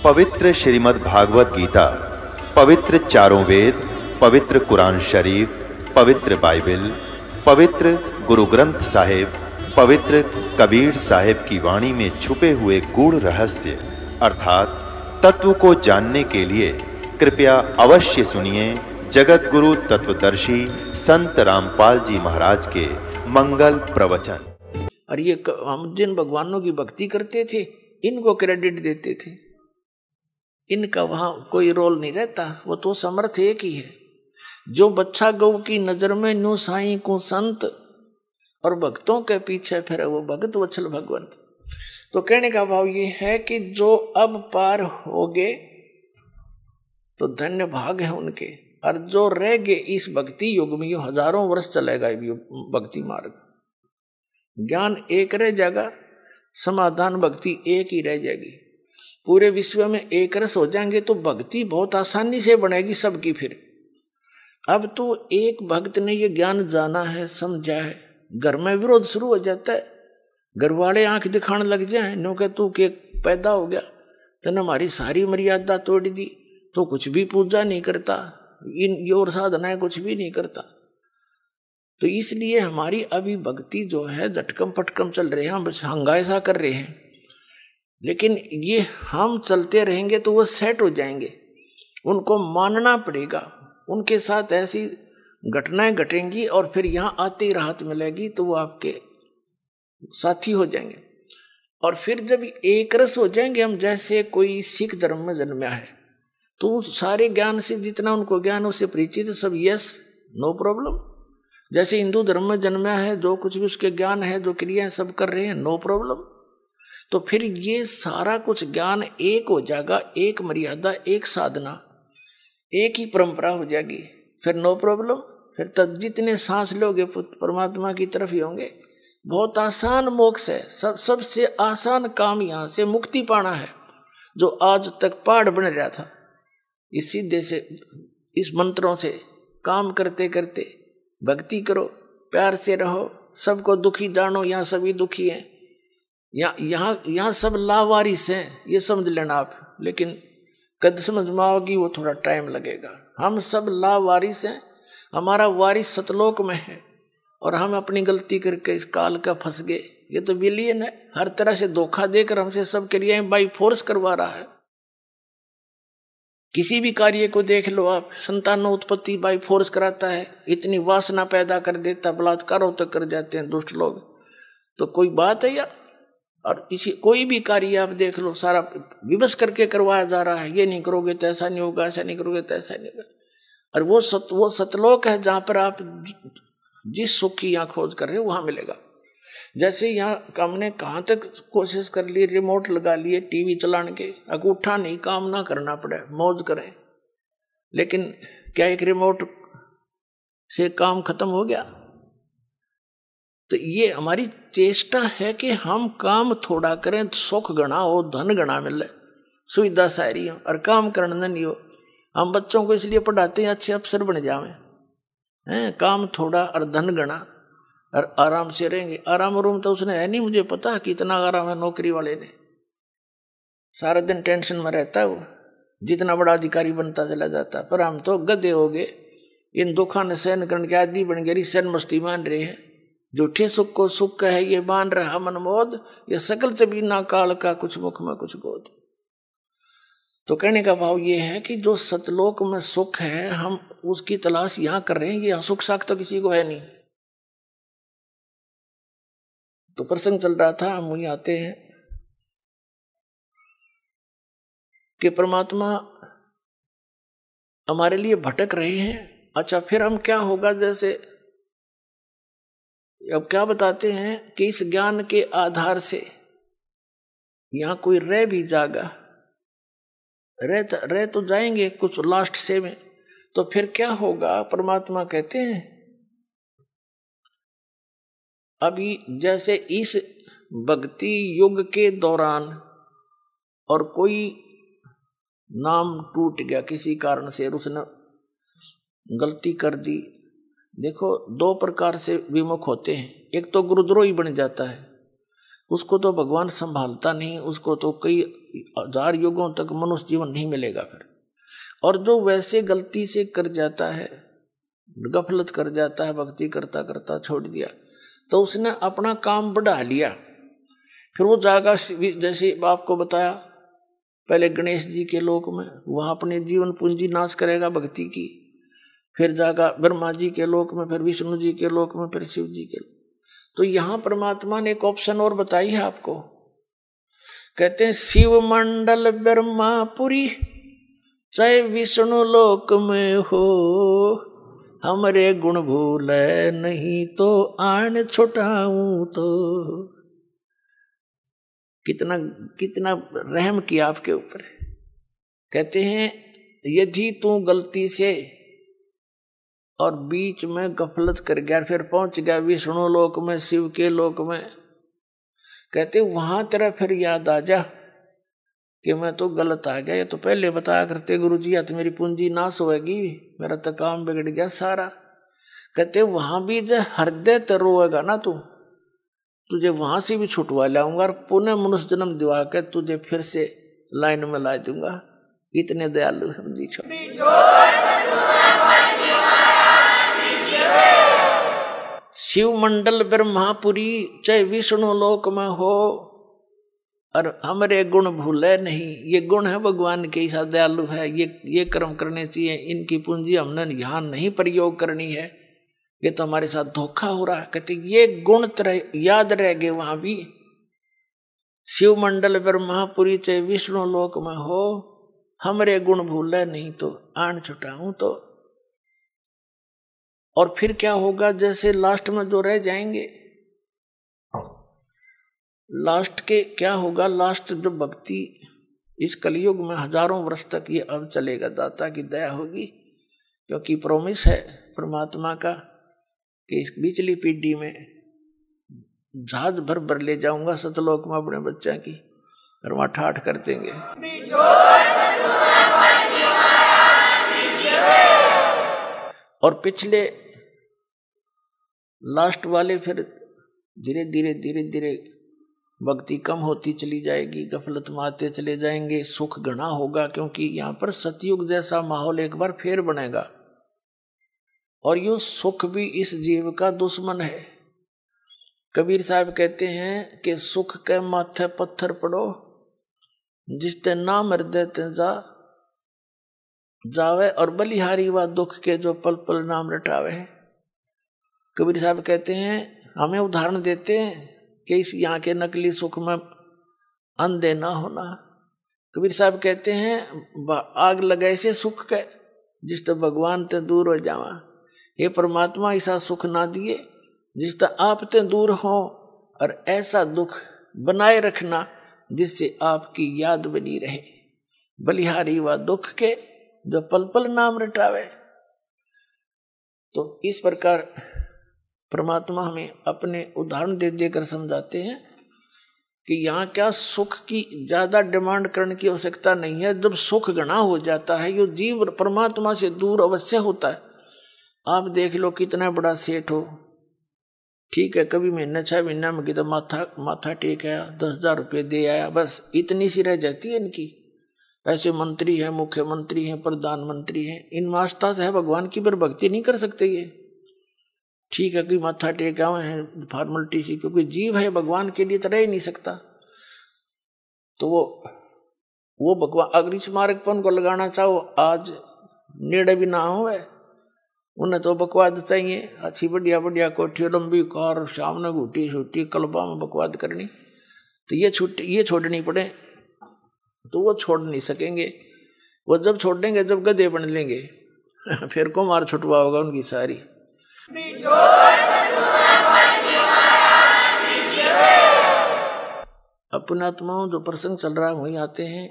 पवित्र श्रीमद् भागवत गीता, पवित्र चारों वेद, पवित्र कुरान शरीफ, पवित्र बाइबल, पवित्र गुरु ग्रंथ साहिब, पवित्र कबीर साहिब की वाणी में छुपे हुए गूढ़ रहस्य अर्थात तत्व को जानने के लिए कृपया अवश्य सुनिए जगत गुरु तत्वदर्शी संत रामपाल जी महाराज के मंगल प्रवचन। और ये हम जिन भगवानों की भक्ति करते थे इनको क्रेडिट देते थे, इनका वहां कोई रोल नहीं रहता, वो तो समर्थ एक ही है। जो बच्चा गौ की नजर में न्यू साईं को संत और भक्तों के पीछे फिर वो भगत वत्सल भगवंत। तो कहने का भाव ये है कि जो अब पार हो गए तो धन्य भाग है उनके, और जो रह गए इस भक्ति युग में, हजारों वर्ष चलेगा ये भक्ति मार्ग। ज्ञान एक रह जाएगा, समाधान भक्ति एक ही रह जाएगी। पूरे विश्व में एक रस हो जाएंगे तो भक्ति बहुत आसानी से बनेगी सबकी। फिर अब तो एक भक्त ने ये ज्ञान जाना है, समझा है, घर में विरोध शुरू हो जाता है। घर वाले आंख दिखाने लग जाए, नो के तू के पैदा हो गया, तने हमारी सारी मर्यादा तोड़ दी, तो कुछ भी पूजा नहीं करता, इन और साधनाएं कुछ भी नहीं करता। तो इसलिए हमारी अभी भक्ति जो है झटकम पटकम चल रहे हैं, हम हंगाइसा कर रहे हैं। लेकिन ये हम चलते रहेंगे तो वो सेट हो जाएंगे, उनको मानना पड़ेगा। उनके साथ ऐसी घटनाएं घटेंगी और फिर यहाँ आते ही राहत मिलेगी तो वो आपके साथी हो जाएंगे। और फिर जब एक रस हो जाएंगे हम, जैसे कोई सिख धर्म में जन्मा है तो सारे ज्ञान से जितना उनको ज्ञान उससे परिचित सब यस नो प्रॉब्लम। जैसे हिंदू धर्म में जन्मा है, जो कुछ भी उसके ज्ञान है, जो क्रियाएं सब कर रहे हैं, नो प्रॉब्लम। तो फिर ये सारा कुछ ज्ञान एक हो जाएगा, एक मर्यादा, एक साधना, एक ही परंपरा हो जाएगी, फिर नो प्रॉब्लम। फिर तक जितने सांस लोगे परमात्मा की तरफ ही होंगे। बहुत आसान मोक्ष है, सबसे आसान काम यहाँ से मुक्ति पाना है। जो आज तक पहाड़ बन रहा था, इस सीधे से इस मंत्रों से काम करते करते भक्ति करो, प्यार से रहो, सबको दुखी जानो, यहाँ सभी दुखी हैं, यहाँ सब लावारिस हैं, ये समझ लेना आप। लेकिन कद समझ में आओगी वो थोड़ा टाइम लगेगा। हम सब लावारिस हैं, हमारा वारिस सतलोक में है और हम अपनी गलती करके इस काल का फंस गए। ये तो विलियन है, हर तरह से धोखा देकर हमसे सब क्रियाएं बाई फोर्स करवा रहा है। किसी भी कार्य को देख लो आप, संतानोत्पत्ति बाई फोर्स कराता है, इतनी वासना पैदा कर देता, बलात्कारों तक कर जाते हैं दुष्ट लोग। तो कोई बात है या? और इसी कोई भी कार्य आप देख लो, सारा विवश करके करवाया जा रहा है। ये नहीं करोगे तो ऐसा नहीं होगा, ऐसा नहीं करोगे तो ऐसा नहीं होगा। और वो सतलोक है जहाँ पर आप जिस सुख की यहाँ खोज कर रहे हो वहाँ मिलेगा। जैसे यहाँ हमने कहाँ तक कोशिश कर ली, रिमोट लगा लिए टीवी चलाने के, अंगूठा नहीं काम ना करना पड़े, मौज करें। लेकिन क्या एक रिमोट से काम खत्म हो गया? तो ये हमारी चेष्टा है कि हम काम थोड़ा करें, सुख गणा हो, धन गणा मिले, सुविधा सारी हो और काम करना नहीं हो। हम बच्चों को इसलिए पढ़ाते हैं अच्छे अफसर बन जावे हैं, काम थोड़ा और धन गणा और आराम से रहेंगे। आराम रूम तो उसने है नहीं, मुझे पता कितना आराम है नौकरी वाले ने, सारा दिन टेंशन में रहता है वो, जितना बड़ा अधिकारी बनता चला जाता। पर हम तो गधे हो गए, इन दुखों ने सहन करने के आदि बन गए, सहन मस्ती मान रहे हैं। झूठे सुख को सुख का है ये मान रहा मनमोद, ये सकल से बिना काल का कुछ मुख में कुछ गोद। तो कहने का भाव ये है कि जो सतलोक में सुख है हम उसकी तलाश यहाँ कर रहे हैं। ये सुख साख तो किसी को है नहीं। तो प्रसंग चल रहा था, हम वहीं आते हैं कि परमात्मा हमारे लिए भटक रहे हैं। अच्छा, फिर हम क्या होगा? जैसे अब क्या बताते हैं कि इस ज्ञान के आधार से यहां कोई रह भी जाएगा, रह तो जाएंगे कुछ लास्ट से में, तो फिर क्या होगा? परमात्मा कहते हैं अभी जैसे इस भक्ति युग के दौरान और कोई नाम टूट गया किसी कारण से, उसने गलती कर दी। देखो दो प्रकार से विमुख होते हैं, एक तो गुरुद्रोही बन जाता है, उसको तो भगवान संभालता नहीं, उसको तो कई हजार युगों तक मनुष्य जीवन नहीं मिलेगा फिर। और जो वैसे गलती से कर जाता है, गफलत कर जाता है, भक्ति करता करता छोड़ दिया, तो उसने अपना काम बढ़ा लिया। फिर वो जाएगा, जैसे आपको बताया पहले गणेश जी के लोक में, वहां अपने जीवन पूंजी नाश करेगा भक्ति की। फिर जाएगा ब्रह्मा जी के लोक में, फिर विष्णु जी के लोक में, फिर शिव जी के लोक। तो यहां परमात्मा ने एक ऑप्शन और बताई है आपको। कहते हैं शिव मंडल ब्रह्मापुरी चाहे विष्णु लोक में हो, हमरे गुण भूले नहीं तो आन छुटाऊं तो। कितना कितना रहम किया आपके ऊपर। कहते हैं यदि तू गलती से और बीच में गफलत कर गया, फिर पहुंच गया विष्णु लोक में, शिव के लोक में, कहते वहां तेरा फिर याद आ जा कि मैं तो गलत आ गया, ये तो पहले बताया करते गुरु जी, या तो मेरी पूंजी नाश होएगी, मेरा तो काम बिगड़ गया सारा। कहते वहां भी जो हृदय तो रोएगा ना तू, तुझे वहां से भी छुटवा लाऊंगा और पुनः मनुष्य जन्म दिवा के तुझे फिर से लाइन में ला दूंगा। इतने दयालु हम जी छोड़। शिव मंडल ब्रह्मापुरी चाहे विष्णु लोक में हो, और हमारे गुण भूले नहीं। ये गुण है भगवान के, ऐसा दयालु है, ये कर्म करने चाहिए, इनकी पूंजी हमने यहाँ नहीं प्रयोग करनी है, ये तो हमारे साथ धोखा हो रहा है। कहते ये गुण तरह याद रह गए वहां भी। शिव मंडल ब्रह्मापुरी चाहे विष्णु लोक में हो, हमरे गुण भूले नहीं तो आन छुटाऊं तो। और फिर क्या होगा, जैसे लास्ट में जो रह जाएंगे, लास्ट के क्या होगा, लास्ट जो भक्ति इस कलयुग में हजारों वर्ष तक ये अब चलेगा, दाता की दया होगी, क्योंकि प्रॉमिस है परमात्मा का कि इस पिछली पीढ़ी में जहाज भर भर ले जाऊंगा सतलोक में अपने बच्चा की, और वहां ठाठ कर देंगे। और पिछले लास्ट वाले फिर धीरे धीरे धीरे धीरे भक्ति कम होती चली जाएगी, गफलत में आते चले जाएंगे, सुख घना होगा, क्योंकि यहाँ पर सतयुग जैसा माहौल एक बार फिर बनेगा। और यो सुख भी इस जीव का दुश्मन है। कबीर साहब कहते हैं कि सुख के माथे पत्थर पड़ो, जिसते नाम हृदय ते जावे, और बलिहारी व दुख के जो पल पल नाम रटावे। कबीर साहब कहते हैं, हमें उदाहरण देते हैं कि इस यहाँ के नकली सुख में अंधे ना होना। कबीर साहब कहते हैं आग लगाए से सुख के, जिस तो भगवान ते दूर हो जावा। ये परमात्मा ऐसा सुख ना दिए जिस तो आप ते दूर हो, और ऐसा दुख बनाए रखना जिससे आपकी याद बनी रहे। बलिहारी व दुख के जो पल पल नाम रटावे। तो इस प्रकार परमात्मा हमें अपने उदाहरण दे देकर समझाते हैं कि यहाँ क्या सुख की ज्यादा डिमांड करने की आवश्यकता नहीं है। जब सुख घना हो जाता है, ये जीव परमात्मा से दूर अवश्य होता है। आप देख लो कितना बड़ा सेठ हो, ठीक है, कभी महीने 6 महीना में कितना माथा टेक आया, 10,000 रुपये दे आया, बस इतनी सी रह जाती है इनकी। ऐसे मंत्री हैं, मुख्यमंत्री हैं, प्रधानमंत्री हैं, इन मास्ता से है भगवान की पर भक्ति नहीं कर सकते ये। ठीक है कि माथा टेका हुए हैं फॉर्मेलिटी सी, क्योंकि जीव है भगवान के लिए तो रह ही नहीं सकता। तो वो भगवान अगर इस मार्ग पर उनको लगाना चाहो, आज नेड़े भी ना हो, उन्हें तो बकवाद चाहिए, अच्छी बढ़िया बढ़िया कोठी, लंबी कार, सामने घूटी छुट्टी, कल्बा में बकवाद करनी, तो ये छोड़नी पड़े, तो वो छोड़ नहीं सकेंगे। वो जब छोड़ेंगे जब गधे बन लेंगे फिर को मार छुटवा होगा उनकी सारी। अपने आत्माओं जो प्रसंग चल रहा है वहीं आते हैं।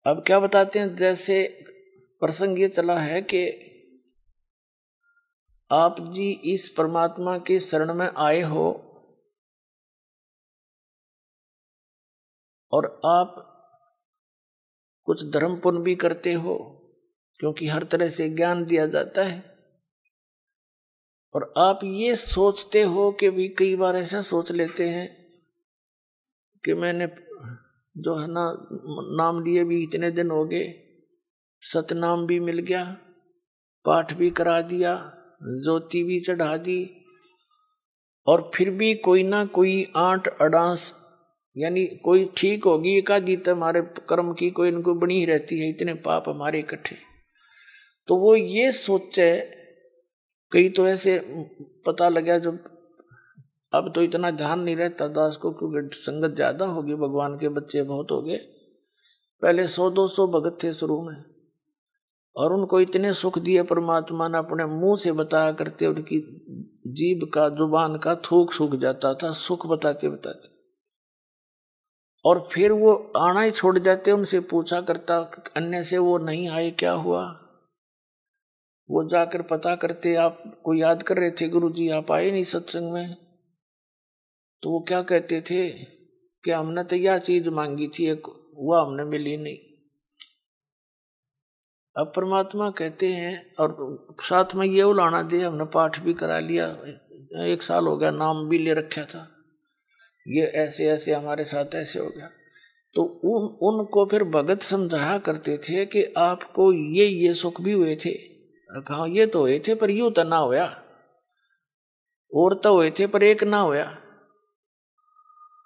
अब क्या बताते हैं, जैसे प्रसंग ये चला है कि आप जी इस परमात्मा के शरण में आए हो और आप कुछ धर्म पुण्य भी करते हो, क्योंकि हर तरह से ज्ञान दिया जाता है। और आप ये सोचते हो कि भी कई बार ऐसा सोच लेते हैं कि मैंने जो है ना नाम लिए भी इतने दिन हो गए, सतनाम भी मिल गया, पाठ भी करा दिया, ज्योति भी चढ़ा दी, और फिर भी कोई ना कोई आंट अड़ांस, यानी कोई ठीक होगी एकाधी तो हमारे कर्म की कोई इनको बनी ही रहती है, इतने पाप हमारे इकट्ठे। तो वो ये सोचे, कई तो ऐसे पता लगा जब अब तो इतना ध्यान नहीं रहता दास को, क्योंकि संगत ज्यादा होगी, भगवान के बच्चे बहुत हो गए। पहले 100-200 भगत थे शुरू में, और उनको इतने सुख दिए परमात्मा ने, अपने मुंह से बताया करते, उनकी जीभ का जुबान का थूक सूख जाता था सुख बताते बताते। और फिर वो आना ही छोड़ जाते, उनसे पूछा करता अन्य से वो नहीं आए क्या हुआ, वो जाकर पता करते आपको याद कर रहे थे गुरुजी, आप आए नहीं सत्संग में। तो वो क्या कहते थे कि हमने तो यह चीज मांगी थी, एक वो हमने मिली नहीं। अब परमात्मा कहते हैं, और साथ में ये उलाना दे, हमने पाठ भी करा लिया, 1 साल हो गया, नाम भी ले रखा था, ये ऐसे ऐसे हमारे साथ ऐसे हो गया। तो उनको फिर भगत समझाया करते थे कि आपको ये सुख भी हुए थे, कहा ये तो हुए थे पर यूं तो ना होया, और तो हुए थे पर एक ना होया।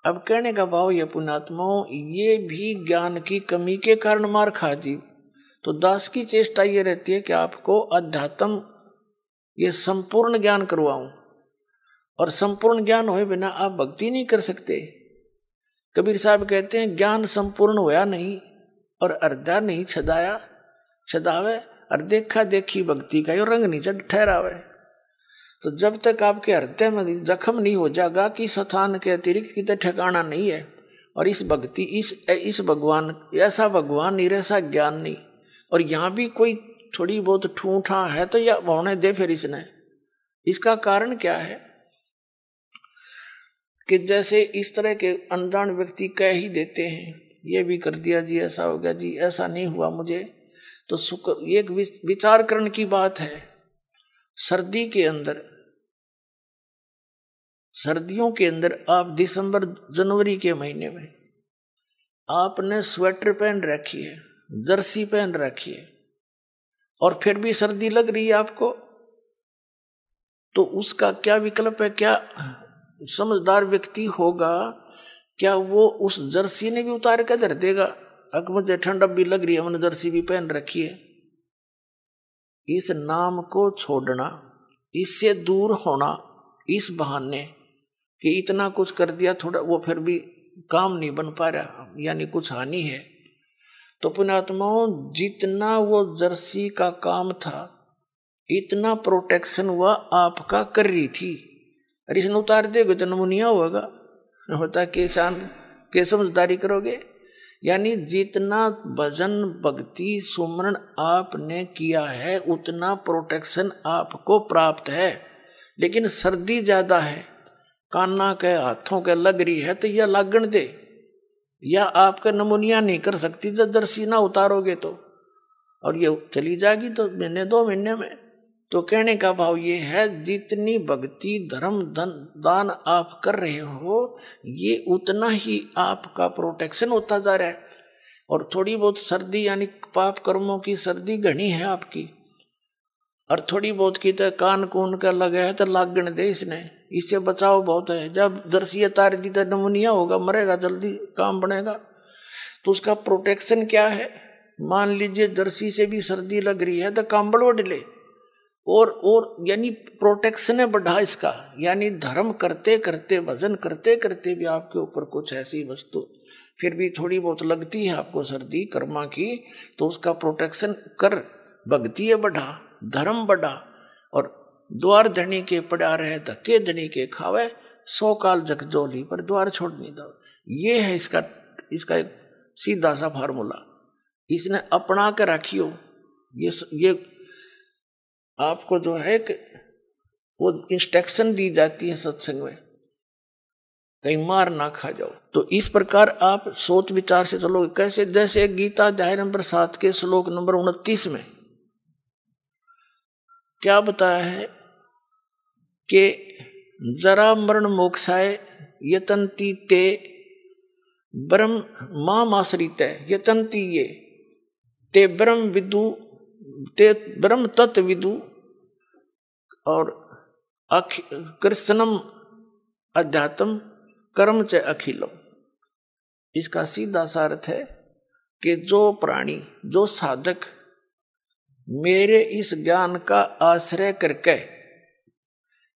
अब कहने का भाव ये पुण्यात्माओं, ये भी ज्ञान की कमी के कारण मार खा जी। तो दास की चेष्टा ये रहती है कि आपको अध्यात्म ये संपूर्ण ज्ञान करवाऊं, और संपूर्ण ज्ञान होए बिना आप भक्ति नहीं कर सकते। कबीर साहब कहते हैं ज्ञान संपूर्ण होया नहीं और अर्धा नहीं छदाया छदावे, और देखा देखी भक्ति का यो रंग नहीं चढ़ ठहरावे। तो जब तक आपके हृदय में जख्म नहीं हो जाएगा कि स्थान के अतिरिक्त की तो ठिकाना नहीं है, और इस भक्ति इस भगवान ऐसा भगवान नहीं, ऐसा ज्ञान नहीं, और यहाँ भी कोई थोड़ी बहुत ठूठा है तो यह होने दे फिर इसने। इसका कारण क्या है कि जैसे इस तरह के अनजान व्यक्ति कह ही देते हैं, ये भी कर दिया जी, ऐसा हो गया जी, ऐसा नहीं हुआ मुझे। तो एक विचार करने की बात है। सर्दी के अंदर, सर्दियों के अंदर आप दिसंबर जनवरी के महीने में आपने स्वेटर पहन रखी है, जर्सी पहन रखी है, और फिर भी सर्दी लग रही है आपको, तो उसका क्या विकल्प है? क्या समझदार व्यक्ति होगा, क्या वो उस जर्सी ने भी उतार कर धर देगा? अगर मुझे ठंड भी लग रही है, मैंने जर्सी भी पहन रखी है। इस नाम को छोड़ना, इससे दूर होना, इस बहाने कि इतना कुछ कर दिया थोड़ा, वो फिर भी काम नहीं बन पा रहा, यानी कुछ हानि है। तो पुण्यात्माओं, जितना वो जर्सी का काम था, इतना प्रोटेक्शन वह आपका कर रही थी। अरे इसने उतार देगा तो नमूनिया होगा, होता किसान के समझदारी करोगे। यानी जितना भजन भक्ति सुमरण आपने किया है, उतना प्रोटेक्शन आपको प्राप्त है। लेकिन सर्दी ज्यादा है, कान्ना के हाथों के लग रही है, तो यह लागण दे, या आपका नमूनिया नहीं कर सकती जब जर्सी ना उतारोगे तो, और ये चली जाएगी तो महीने 2 महीने में। तो कहने का भाव ये है, जितनी भक्ति धर्म दान आप कर रहे हो, ये उतना ही आपका प्रोटेक्शन होता जा रहा है। और थोड़ी बहुत सर्दी, यानी पाप कर्मों की सर्दी घनी है आपकी, और थोड़ी बहुत की तो कान कून का लगा है तो लागण दे इसने, इससे बचाव बहुत है। जब जर्सी उतार दी तो नमूनिया होगा, मरेगा, जल्दी काम बनेगा। तो उसका प्रोटेक्शन क्या है? मान लीजिए जर्सी से भी सर्दी लग रही है तो कंबल ओढ़ ले, और यानी प्रोटेक्शन है बढ़ा इसका। यानी धर्म करते करते, भजन करते करते भी आपके ऊपर कुछ ऐसी वस्तु फिर भी थोड़ी बहुत लगती है आपको सर्दी कर्मा की, तो उसका प्रोटेक्शन कर, भक्ति बढ़ा, धर्म बढ़ा। और द्वार धनी के पड़ा रहे, धक्के धनी के खावे, 100 काल जगजोली पर द्वार छोड़ नहीं दो। ये है इसका एक सीधा सा फार्मूला, इसने अपना के रखियो। ये आपको जो है कि वो इंस्ट्रक्शन दी जाती है सत्संग में, कहीं मार ना खा जाओ। तो इस प्रकार आप सोच विचार से चलोगे। कैसे? जैसे गीता अध्याय नंबर 7 के श्लोक नंबर 29 में क्या बताया है कि जरा मरण मोक्षाय यतंती ते ब्रह्म मामाश्रित यतंती ये ते ब्रह्म विदु ते ब्रह्म तत्व विदु और कृष्णम अध्यात्म कर्म च अखिलम। इसका सीधा सा अर्थ है कि जो प्राणी, जो साधक मेरे इस ज्ञान का आश्रय करके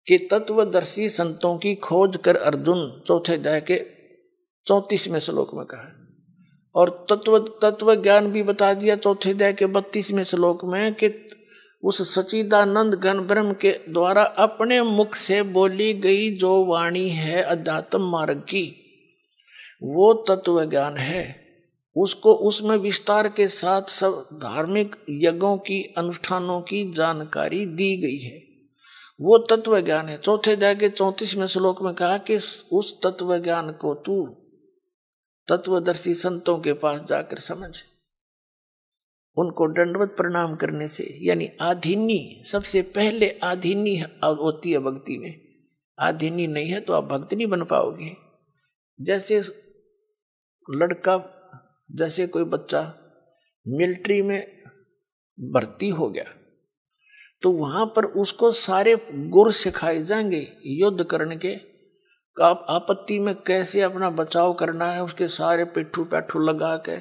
कि तत्वदर्शी संतों की खोज कर अर्जुन चौथे अध्याय के 34वें श्लोक में कहा, और तत्व ज्ञान भी बता दिया चौथे अध्याय के 32वें श्लोक में कि उस सच्चिदानंद घन ब्रह्म के द्वारा अपने मुख से बोली गई जो वाणी है अध्यात्म मार्ग की, वो तत्व ज्ञान है। उसको उसमें विस्तार के साथ सब धार्मिक यज्ञों की, अनुष्ठानों की जानकारी दी गई है, वो तत्व ज्ञान है। चौथे अध्याय के 34वें श्लोक में कहा कि उस तत्व ज्ञान को तू तत्वदर्शी संतों के पास जाकर समझ। उनको दंडवत प्रणाम करने से, यानी आधीनी, सबसे पहले आधीनी होती है भक्ति में। आधीनी नहीं है तो आप भक्त नहीं बन पाओगे। जैसे लड़का, जैसे कोई बच्चा मिलिट्री में भर्ती हो गया तो वहां पर उसको सारे गुर सिखाए जाएंगे युद्ध करने के, आपत्ति में कैसे अपना बचाव करना है, उसके सारे पिट्ठू पैठू लगा के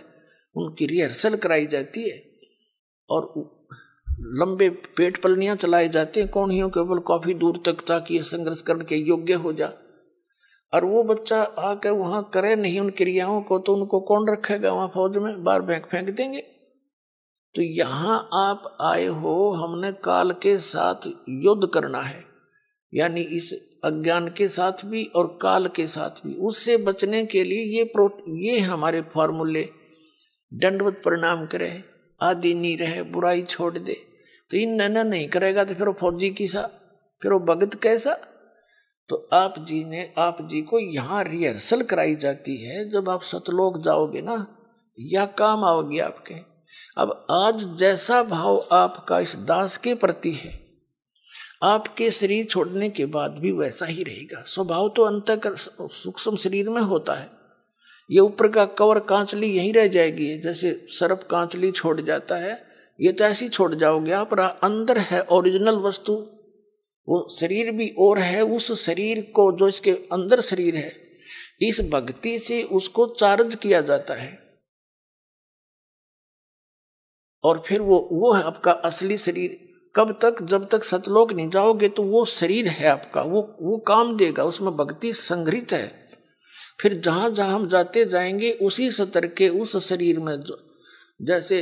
उनकी रिहर्सल कराई जाती है और लंबे पेट पलनियां चलाए जाते हैं कौड़ियों के बल काफी दूर तक, ताकि ये संघर्ष करने के योग्य हो जा। और वो बच्चा आके वहां करे नहीं उन क्रियाओं को, तो उनको कौन रखेगा वहां फौज में, बाहर फेंक देंगे। तो यहाँ आप आए हो, हमने काल के साथ युद्ध करना है, यानी इस अज्ञान के साथ भी और काल के साथ भी। उससे बचने के लिए ये हमारे फॉर्मूले, दंडवत प्रणाम करे, आदि नहीं रहे, बुराई छोड़ दे। तो इन नैना नहीं करेगा तो फिर वो फौजी किसा, फिर वो भगत कैसा। तो आप जी को यहाँ रिहर्सल कराई जाती है। जब आप सतलोक जाओगे ना, यह काम आओगे आपके। अब आज जैसा भाव आपका इस दास के प्रति है, आपके शरीर छोड़ने के बाद भी वैसा ही रहेगा। स्वभाव तो अंतःकर सूक्ष्म शरीर में होता है, ये ऊपर का कवर कांचली यहीं रह जाएगी। जैसे सर्प कांचली छोड़ जाता है, ये तो ऐसी छोड़ जाओगे आप। अंदर है ओरिजिनल वस्तु, वो शरीर भी और है। उस शरीर को, जो इसके अंदर शरीर है, इस भक्ति से उसको चार्ज किया जाता है और फिर वो है आपका असली शरीर। कब तक? जब तक सतलोक नहीं जाओगे तो वो शरीर है आपका, वो काम देगा, उसमें भक्ति संग्रहित है। फिर जहाँ जहाँ हम जाते जाएंगे उसी स्तर के उस शरीर में, जैसे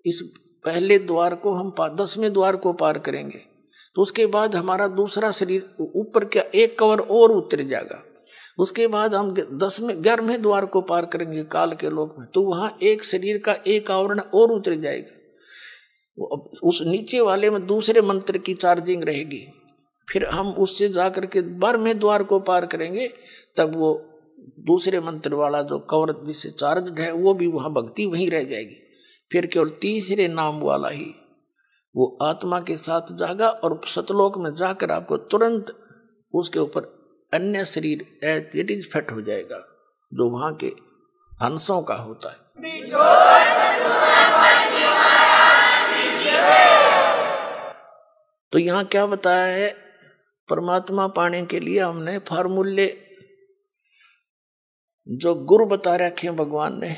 इस पहले द्वार को हम 10वें द्वार को पार करेंगे तो उसके बाद हमारा दूसरा शरीर ऊपर क्या एक कवर और उतर जाएगा। उसके बाद हम 11वें द्वार को पार करेंगे काल के लोक में, तो वहाँ एक शरीर का एक आवरण और उतर जाएगा। उस नीचे वाले में दूसरे मंत्र की चार्जिंग रहेगी। फिर हम उससे जाकर के 12वें द्वार को पार करेंगे, तब वो दूसरे मंत्र वाला जो कवर जिससे चार्ज है वो भी वहाँ भक्ति वहीं रह जाएगी। फिर केवल तीसरे नाम वाला ही वो आत्मा के साथ जागा और सतलोक में जाकर आपको तुरंत उसके ऊपर अन्य शरीर इट इज फिट हो जाएगा, जो वहाँ के हंसों का होता है। तो यहाँ क्या बताया है? परमात्मा पाने के लिए हमने फार्मूले जो गुरु बता रखे भगवान ने,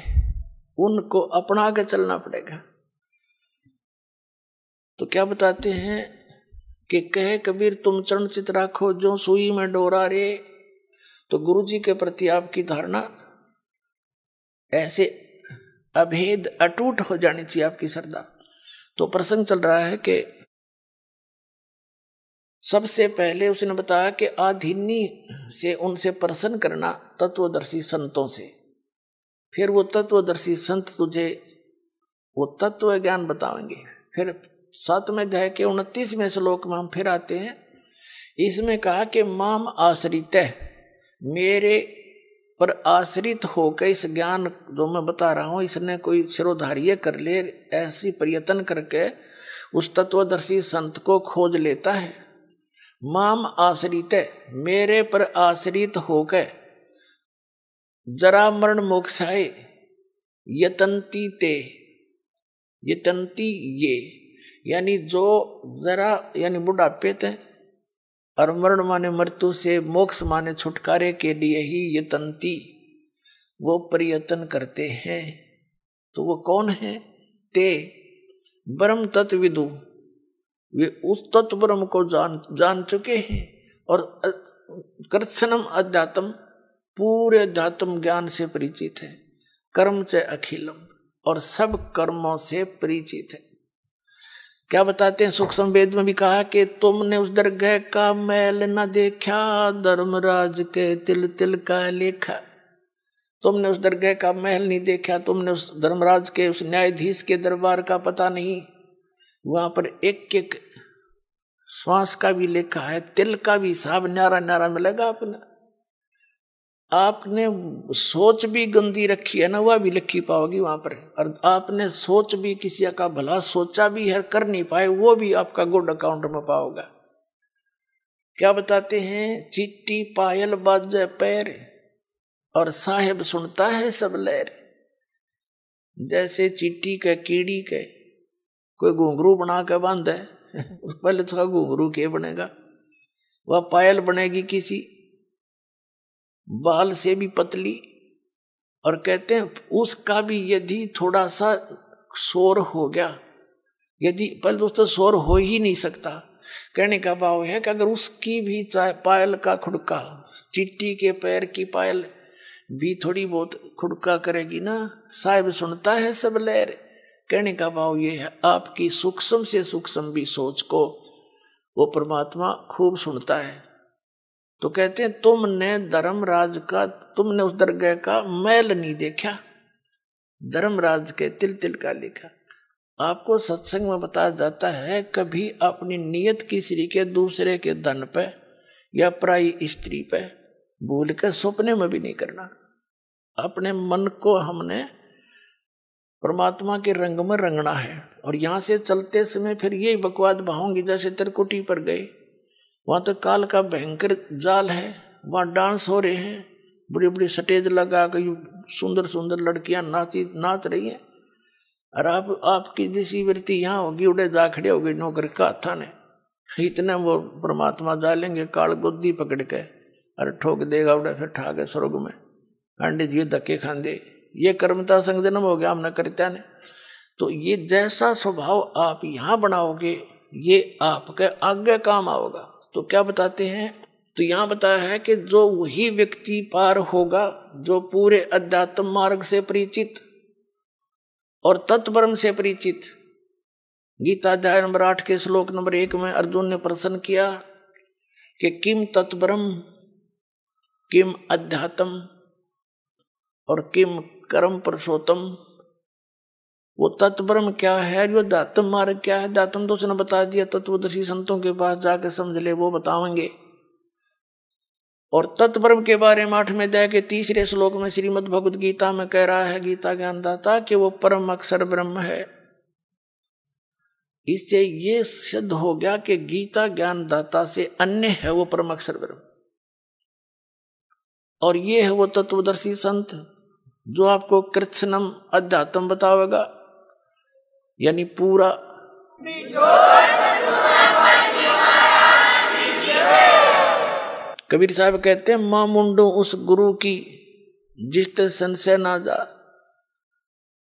उनको अपना के चलना पड़ेगा। तो क्या बताते हैं कि कहे कबीर तुम चरण चित राखो जो सुई में डोरा रे। तो गुरु जी के प्रति आपकी धारणा ऐसे अभेद अटूट हो जानी चाहिए, आपकी श्रद्धा। तो प्रसंग चल रहा है कि सबसे पहले उसने बताया कि आधीनी से उनसे प्रसन्न करना तत्वदर्शी संतों से। फिर वो तत्वदर्शी संत तुझे वो तत्व ज्ञान बताएंगे। फिर 7वें अध्याय के 29वें श्लोक में हम फिर आते हैं। इसमें कहा कि माम आश्रित है, मेरे पर आश्रित होकर इस ज्ञान जो मैं बता रहा हूँ इसने कोई सिरोधार्य कर ले, ऐसी प्रयत्न करके उस तत्वदर्शी संत को खोज लेता है। माम आश्रित, मेरे पर आश्रित होकर जरा मरण मोक्षाय यतंती ते, यतंती ये यानी जो जरा यानी बुढ़ापे थे और मरण माने मृत्यु से, मोक्ष माने छुटकारे के लिए ही यतंती वो प्रयत्न करते हैं। तो वो कौन है? ते ब्रह्म तत्विदु, वे उस तत्व ब्रह्म को जान चुके हैं और कृत्स्नम अध्यात्म, पूरे अध्यात्म ज्ञान से परिचित है। कर्म च अखिलम, और सब कर्मों से परिचित है। क्या बताते हैं? सूक्ष्म वेद में भी कहा कि तुमने उस दरगह का मैल न देखा, धर्मराज के तिल तिल का लेखा। तुमने उस दरगह का महल नहीं देखा, तुमने उस धर्मराज के, उस न्यायाधीश के दरबार का पता नहीं। वहां पर एक एक श्वास का भी लेखा है, तिल का भी हिसाब न्यारा न्यारा मिलेगा। आपने सोच भी गंदी रखी है ना, वह भी लिखी पाओगी वहां पर। और आपने सोच भी किसी का भला सोचा भी है, कर नहीं पाए, वो भी आपका गुड अकाउंट में पाओगे। क्या बताते हैं? चिट्टी पायल बाजे पैर, और साहेब सुनता है सब लहर। जैसे चिट्टी के कीड़ी के कोई घुंघरू बना के बांधे, पहले तो घुंघरू के बनेगा, वह पायल बनेगी किसी बाल से भी पतली। और कहते हैं उसका भी यदि थोड़ा सा शोर हो गया, यदि पहले तो उससे शोर हो ही नहीं सकता। कहने का भाव है कि अगर उसकी भी चाहे पायल का खुड़का, चिट्टी के पैर की पायल भी थोड़ी बहुत खुड़का करेगी ना, साहिब सुनता है सब लहर। कहने का भाव ये है, आपकी सूक्ष्म से सूक्ष्म भी सोच को वो परमात्मा खूब सुनता है। तो कहते हैं तुमने धर्मराज का, तुमने उस दरगह का मैल नहीं देखा, धर्मराज के तिल तिल का लिखा। आपको सत्संग में बताया जाता है, कभी अपनी नियत किसी के दूसरे के धन पे या पराई स्त्री पे भूल के सपने में भी नहीं करना। अपने मन को हमने परमात्मा के रंग में रंगना है। और यहाँ से चलते समय फिर यही बकवाद बहाऊंगी। जैसे त्रिकुटी पर गए, वहाँ तो काल का भयंकर जाल है, वहाँ डांस हो रहे हैं, बड़ी बड़ी स्टेज लगा कर सुंदर सुंदर लड़कियां नाच रही हैं। और आपकी जैसी वृत्ति यहाँ होगी, उड़े जा खड़े हो गई नौकर का हाथा ने, इतने वो परमात्मा जालेंगे काल गोदी पकड़ के, अरे ठोक देगा उड़े, फिर ठा के स्वर्ग में अंडे जी धक्के खांदे। ये कर्मता संग जन्म हो गया हमने करता ने। तो ये जैसा स्वभाव आप यहाँ बनाओगे, ये आपके आगे काम आओगा। तो क्या बताते हैं? तो यहाँ बताया है कि जो वही व्यक्ति पार होगा जो पूरे अध्यात्म मार्ग से परिचित और तत्ब्रह्म से परिचित। गीता अध्याय नंबर 8 के श्लोक नंबर 1 में अर्जुन ने प्रश्न किया कि किम तत्ब्रह्म, किम अध्यात्म और किम कर्म पुरुषोत्तम। वो तत्ब्रह्म क्या है, जो अध्यात्म मार्ग क्या है? अध्यात्म तो उसने बता दिया, तत्वदर्शी संतों के पास जाके समझ ले, वो बताएंगे। और तत्ब्रह्म के बारे में 8वें अध्याय के 3 श्लोक में श्रीमद् भगवद गीता में कह रहा है गीता ज्ञानदाता कि वो परम अक्षर ब्रह्म है। इससे ये सिद्ध हो गया कि गीता ज्ञानदाता से अन्य है वो परम अक्षर ब्रह्म। और ये है वो तत्वदर्शी संत जो आपको कृत्स्नम अध्यात्म बतावेगा, यानी पूरा। कबीर साहब कहते हैं मां मुंडो उस गुरु की जिसते संशय ना जा।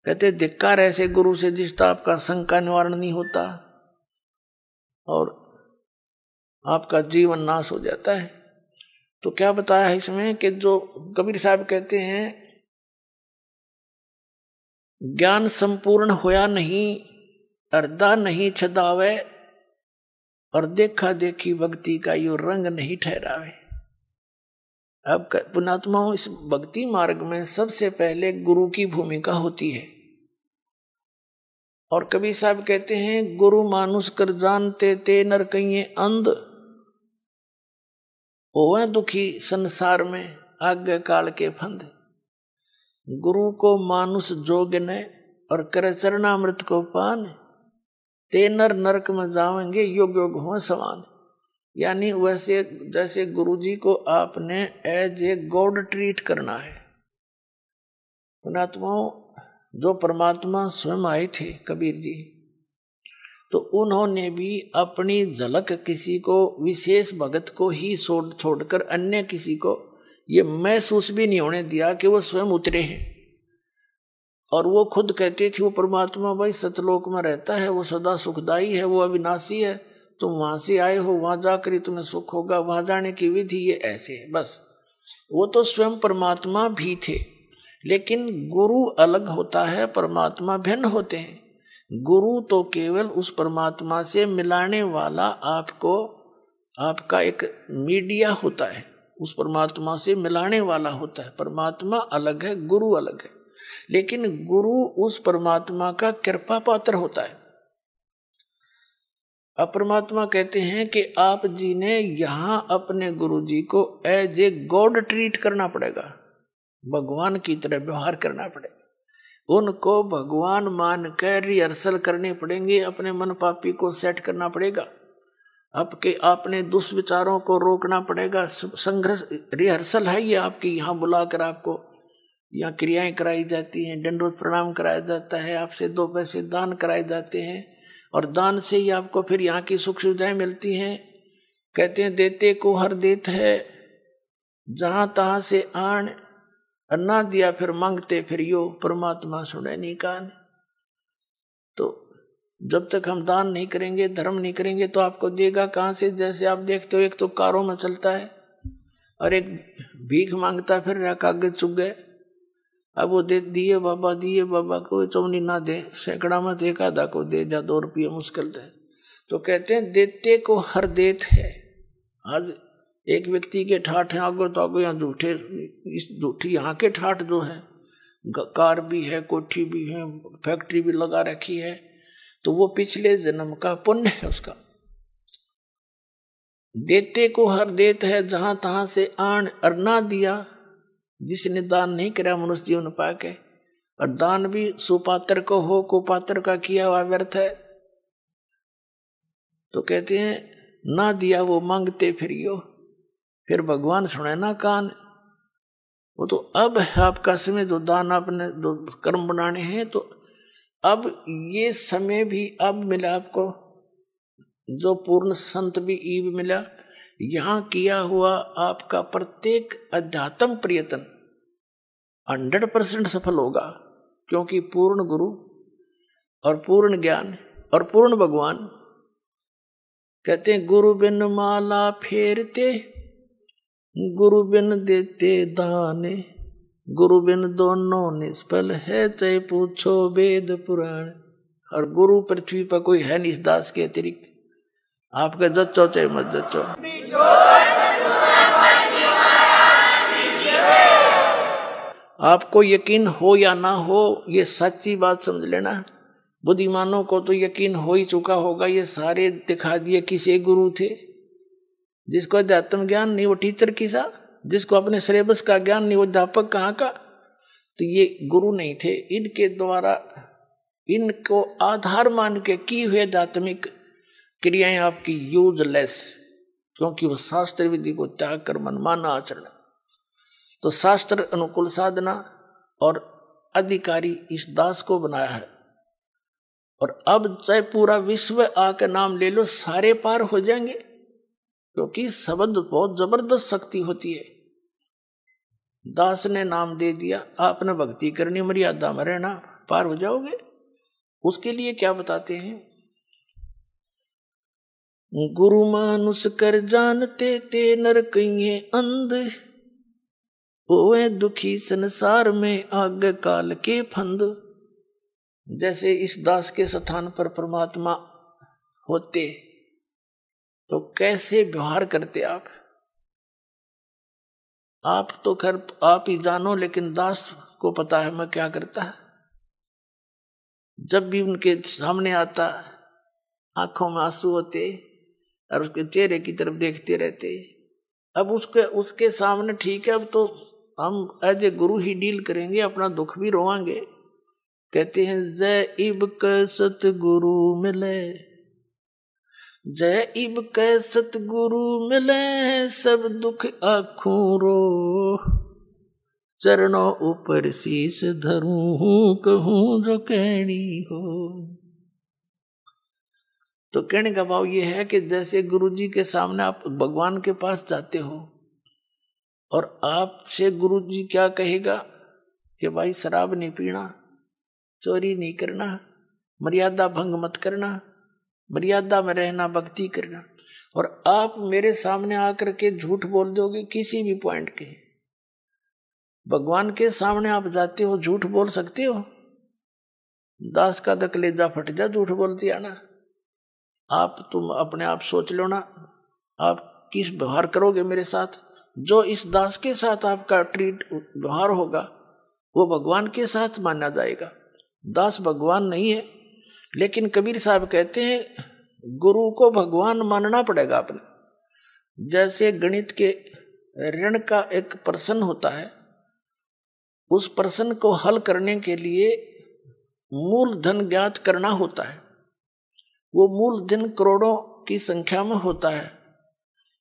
कहते धिक्कार ऐसे गुरु से जिसका आपका शंका निवारण नहीं होता और आपका जीवन नाश हो जाता है। तो क्या बताया है इसमें कि जो कबीर साहब कहते हैं ज्ञान संपूर्ण होया नहीं, अर्धा नहीं छदावे, और देखा देखी भक्ति का यो रंग नहीं ठहरावे। अब पुण्यात्माओं, इस भक्ति मार्ग में सबसे पहले गुरु की भूमिका होती है। और कबीर साहब कहते हैं गुरु मानुष कर जानते ते नर कहिए अंध, होवे दुखी संसार में आगे काल के फंद। गुरु को मानुष जोग ने और करे चरणामृत को पान, ते नर नरक में जावेंगे योग योग हो समान। यानी वैसे जैसे गुरुजी को आपने एज ए गॉड ट्रीट करना है। पुणात्माओं, जो परमात्मा स्वयं आए थे कबीर जी, तो उन्होंने भी अपनी झलक किसी को, विशेष भगत को ही छोड़कर अन्य किसी को ये महसूस भी नहीं होने दिया कि वो स्वयं उतरे हैं। और वो खुद कहते थे वो परमात्मा भाई सतलोक में रहता है, वो सदा सुखदाई है, वो अविनाशी है, तुम वहां से आए हो, वहां जाकर ही तुम्हें सुख होगा, वहां जाने की विधि ये ऐसे है। बस वो तो स्वयं परमात्मा भी थे, लेकिन गुरु अलग होता है, परमात्मा भिन्न होते हैं। गुरु तो केवल उस परमात्मा से मिलाने वाला आपको, आपका एक मीडिया होता है, उस परमात्मा से मिलाने वाला होता है। परमात्मा अलग है, गुरु अलग है, लेकिन गुरु उस परमात्मा का कृपा पात्र होता है। अब परमात्मा कहते हैं कि आप जी ने यहां अपने गुरु जी को एज ए गॉड ट्रीट करना पड़ेगा, भगवान की तरह व्यवहार करना पड़ेगा, उनको भगवान मान कर रिहर्सल करने पड़ेंगे, अपने मन पापी को सेट करना पड़ेगा, आपने दुष्विचारों को रोकना पड़ेगा। संघर्ष रिहर्सल है ये आपकी, यहाँ बुलाकर आपको यहाँ क्रियाएं कराई जाती हैं, दंडवत प्रणाम कराया जाता है, आपसे 2 पैसे दान कराए जाते हैं, और दान से ही आपको फिर यहाँ की सुख सुविधाएं मिलती हैं। कहते हैं देते को हर देत है, जहां तहां से आन, ना दिया फिर मांगते फिर यो, परमात्मा सुने नहीं कान। तो जब तक हम दान नहीं करेंगे, धर्म नहीं करेंगे, तो आपको देगा कहाँ से? जैसे आप देखते हो एक तो कारों में चलता है और एक भीख मांगता फिर रहा, कागज चुग गए, अब वो दे दिए बाबा को चौनी ना दे, सैकड़ा में एक आधा को दे जा, 2 रुपये मुश्किल थे। तो कहते हैं देते को हर देत है। आज एक व्यक्ति के ठाठ हैं आगो तो आगो, यहाँ झूठे, इस झूठी यहाँ के ठाठ जो है, कार भी है, कोठी भी है, फैक्ट्री भी लगा रखी है, तो वो पिछले जन्म का पुण्य है उसका। देते को हर देत है, जहां तहां से आन, और ना दिया, जिसने दान नहीं करा मनुष्य जीवन पाके, और दान भी सुपात्र को हो, कुपात्र का किया हुआ व्यर्थ है। तो कहते हैं ना दिया वो मांगते फिर यो, फिर भगवान सुने ना कान। वो तो अब है आपका समय, जो दान आपने जो कर्म बनाने हैं, तो अब ये समय भी अब मिला आपको, जो पूर्ण संत भी ईब मिला। यहाँ किया हुआ आपका प्रत्येक अध्यात्म प्रयत्न 100% सफल होगा, क्योंकि पूर्ण गुरु और पूर्ण ज्ञान और पूर्ण भगवान। कहते हैं गुरु बिन माला फेरते, गुरु बिन देते दान, गुरु बिन दोनों निष्फल है, चाहे पूछो वेद पुराण। और गुरु पृथ्वी पर कोई है नहीं इस दास के अतिरिक्त, आपका जच्चो चाहे मत जच्चो। आपको यकीन हो या ना हो, ये सच्ची बात समझ लेना। बुद्धिमानों को तो यकीन हो ही चुका होगा, ये सारे दिखा दिए किसे गुरु थे। जिसको अध्यात्म ज्ञान नहीं वो टीचर किसा, जिसको अपने सिलेबस का ज्ञान नहीं वो अध्यापक कहाँ का। तो ये गुरु नहीं थे, इनके द्वारा इनको आधार मान के की हुए आध्यात्मिक क्रियाएं आपकी यूजलेस, क्योंकि वो शास्त्र विधि को त्याग कर मनमाना आचरण। तो शास्त्र अनुकूल साधना और अधिकारी इस दास को बनाया है, और अब चाहे पूरा विश्व आकर नाम ले लो, सारे पार हो जाएंगे, क्योंकि शब्द बहुत जबरदस्त शक्ति होती है। दास ने नाम दे दिया, आपने भक्ति करनी, मर्यादा में रहना, पार हो जाओगे। उसके लिए क्या बताते हैं? गुरु मानुष कर जानते ते नर कहिए अंध, ओए दुखी संसार में आग काल के फंद। जैसे इस दास के स्थान पर परमात्मा होते तो कैसे व्यवहार करते आप तो खैर आप ही जानो, लेकिन दास को पता है मैं क्या करता है। जब भी उनके सामने आता, आंखों में आंसू होते और उसके चेहरे की तरफ देखते रहते। अब उसके सामने ठीक है, अब तो हम as a Guru he deal करेंगे, अपना दुख भी रोवांगे। कहते हैं जय इब क सतगुरु मिले, जय इब कै सतगुरु मिले सब दुख आखूं रो, चरणों ऊपर शीस धरूं कहूं जो कहनी हो। तो कहने का भाव ये है कि जैसे गुरु जी के सामने आप भगवान के पास जाते हो और आपसे गुरु जी क्या कहेगा कि भाई शराब नहीं पीना, चोरी नहीं करना, मर्यादा भंग मत करना, मर्यादा में रहना, भक्ति करना, और आप मेरे सामने आकर के झूठ बोल दोगे किसी भी पॉइंट के। भगवान के सामने आप जाते हो, झूठ बोल सकते हो? दास का तो कलेजा फट जा झूठ बोलती आना। तुम अपने आप सोच लो ना, आप किस व्यवहार करोगे मेरे साथ। जो इस दास के साथ आपका व्यवहार होगा वो भगवान के साथ माना जाएगा। दास भगवान नहीं है, लेकिन कबीर साहब कहते हैं गुरु को भगवान मानना पड़ेगा अपने। जैसे गणित के ऋण का एक प्रश्न होता है, उस प्रश्न को हल करने के लिए मूलधन ज्ञात करना होता है। वो मूलधन करोड़ों की संख्या में होता है,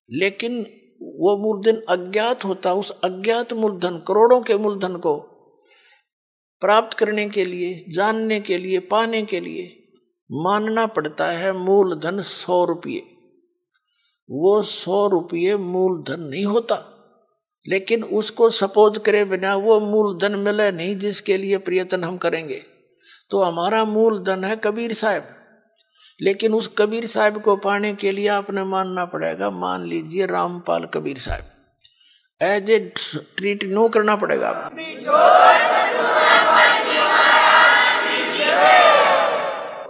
लेकिन वो मूलधन अज्ञात होता है। उस अज्ञात मूलधन, करोड़ों के मूलधन को प्राप्त करने के लिए, जानने के लिए, पाने के लिए मानना पड़ता है मूलधन 100 रुपये। वो 100 रुपये मूलधन नहीं होता, लेकिन उसको सपोज करे बिना वो मूलधन मिले नहीं जिसके लिए प्रयत्न हम करेंगे। तो हमारा मूलधन है कबीर साहब, लेकिन उस कबीर साहब को पाने के लिए आपने मानना पड़ेगा। मान लीजिए रामपाल कबीर साहब, एज ए ट्रीट नो करना पड़ेगा।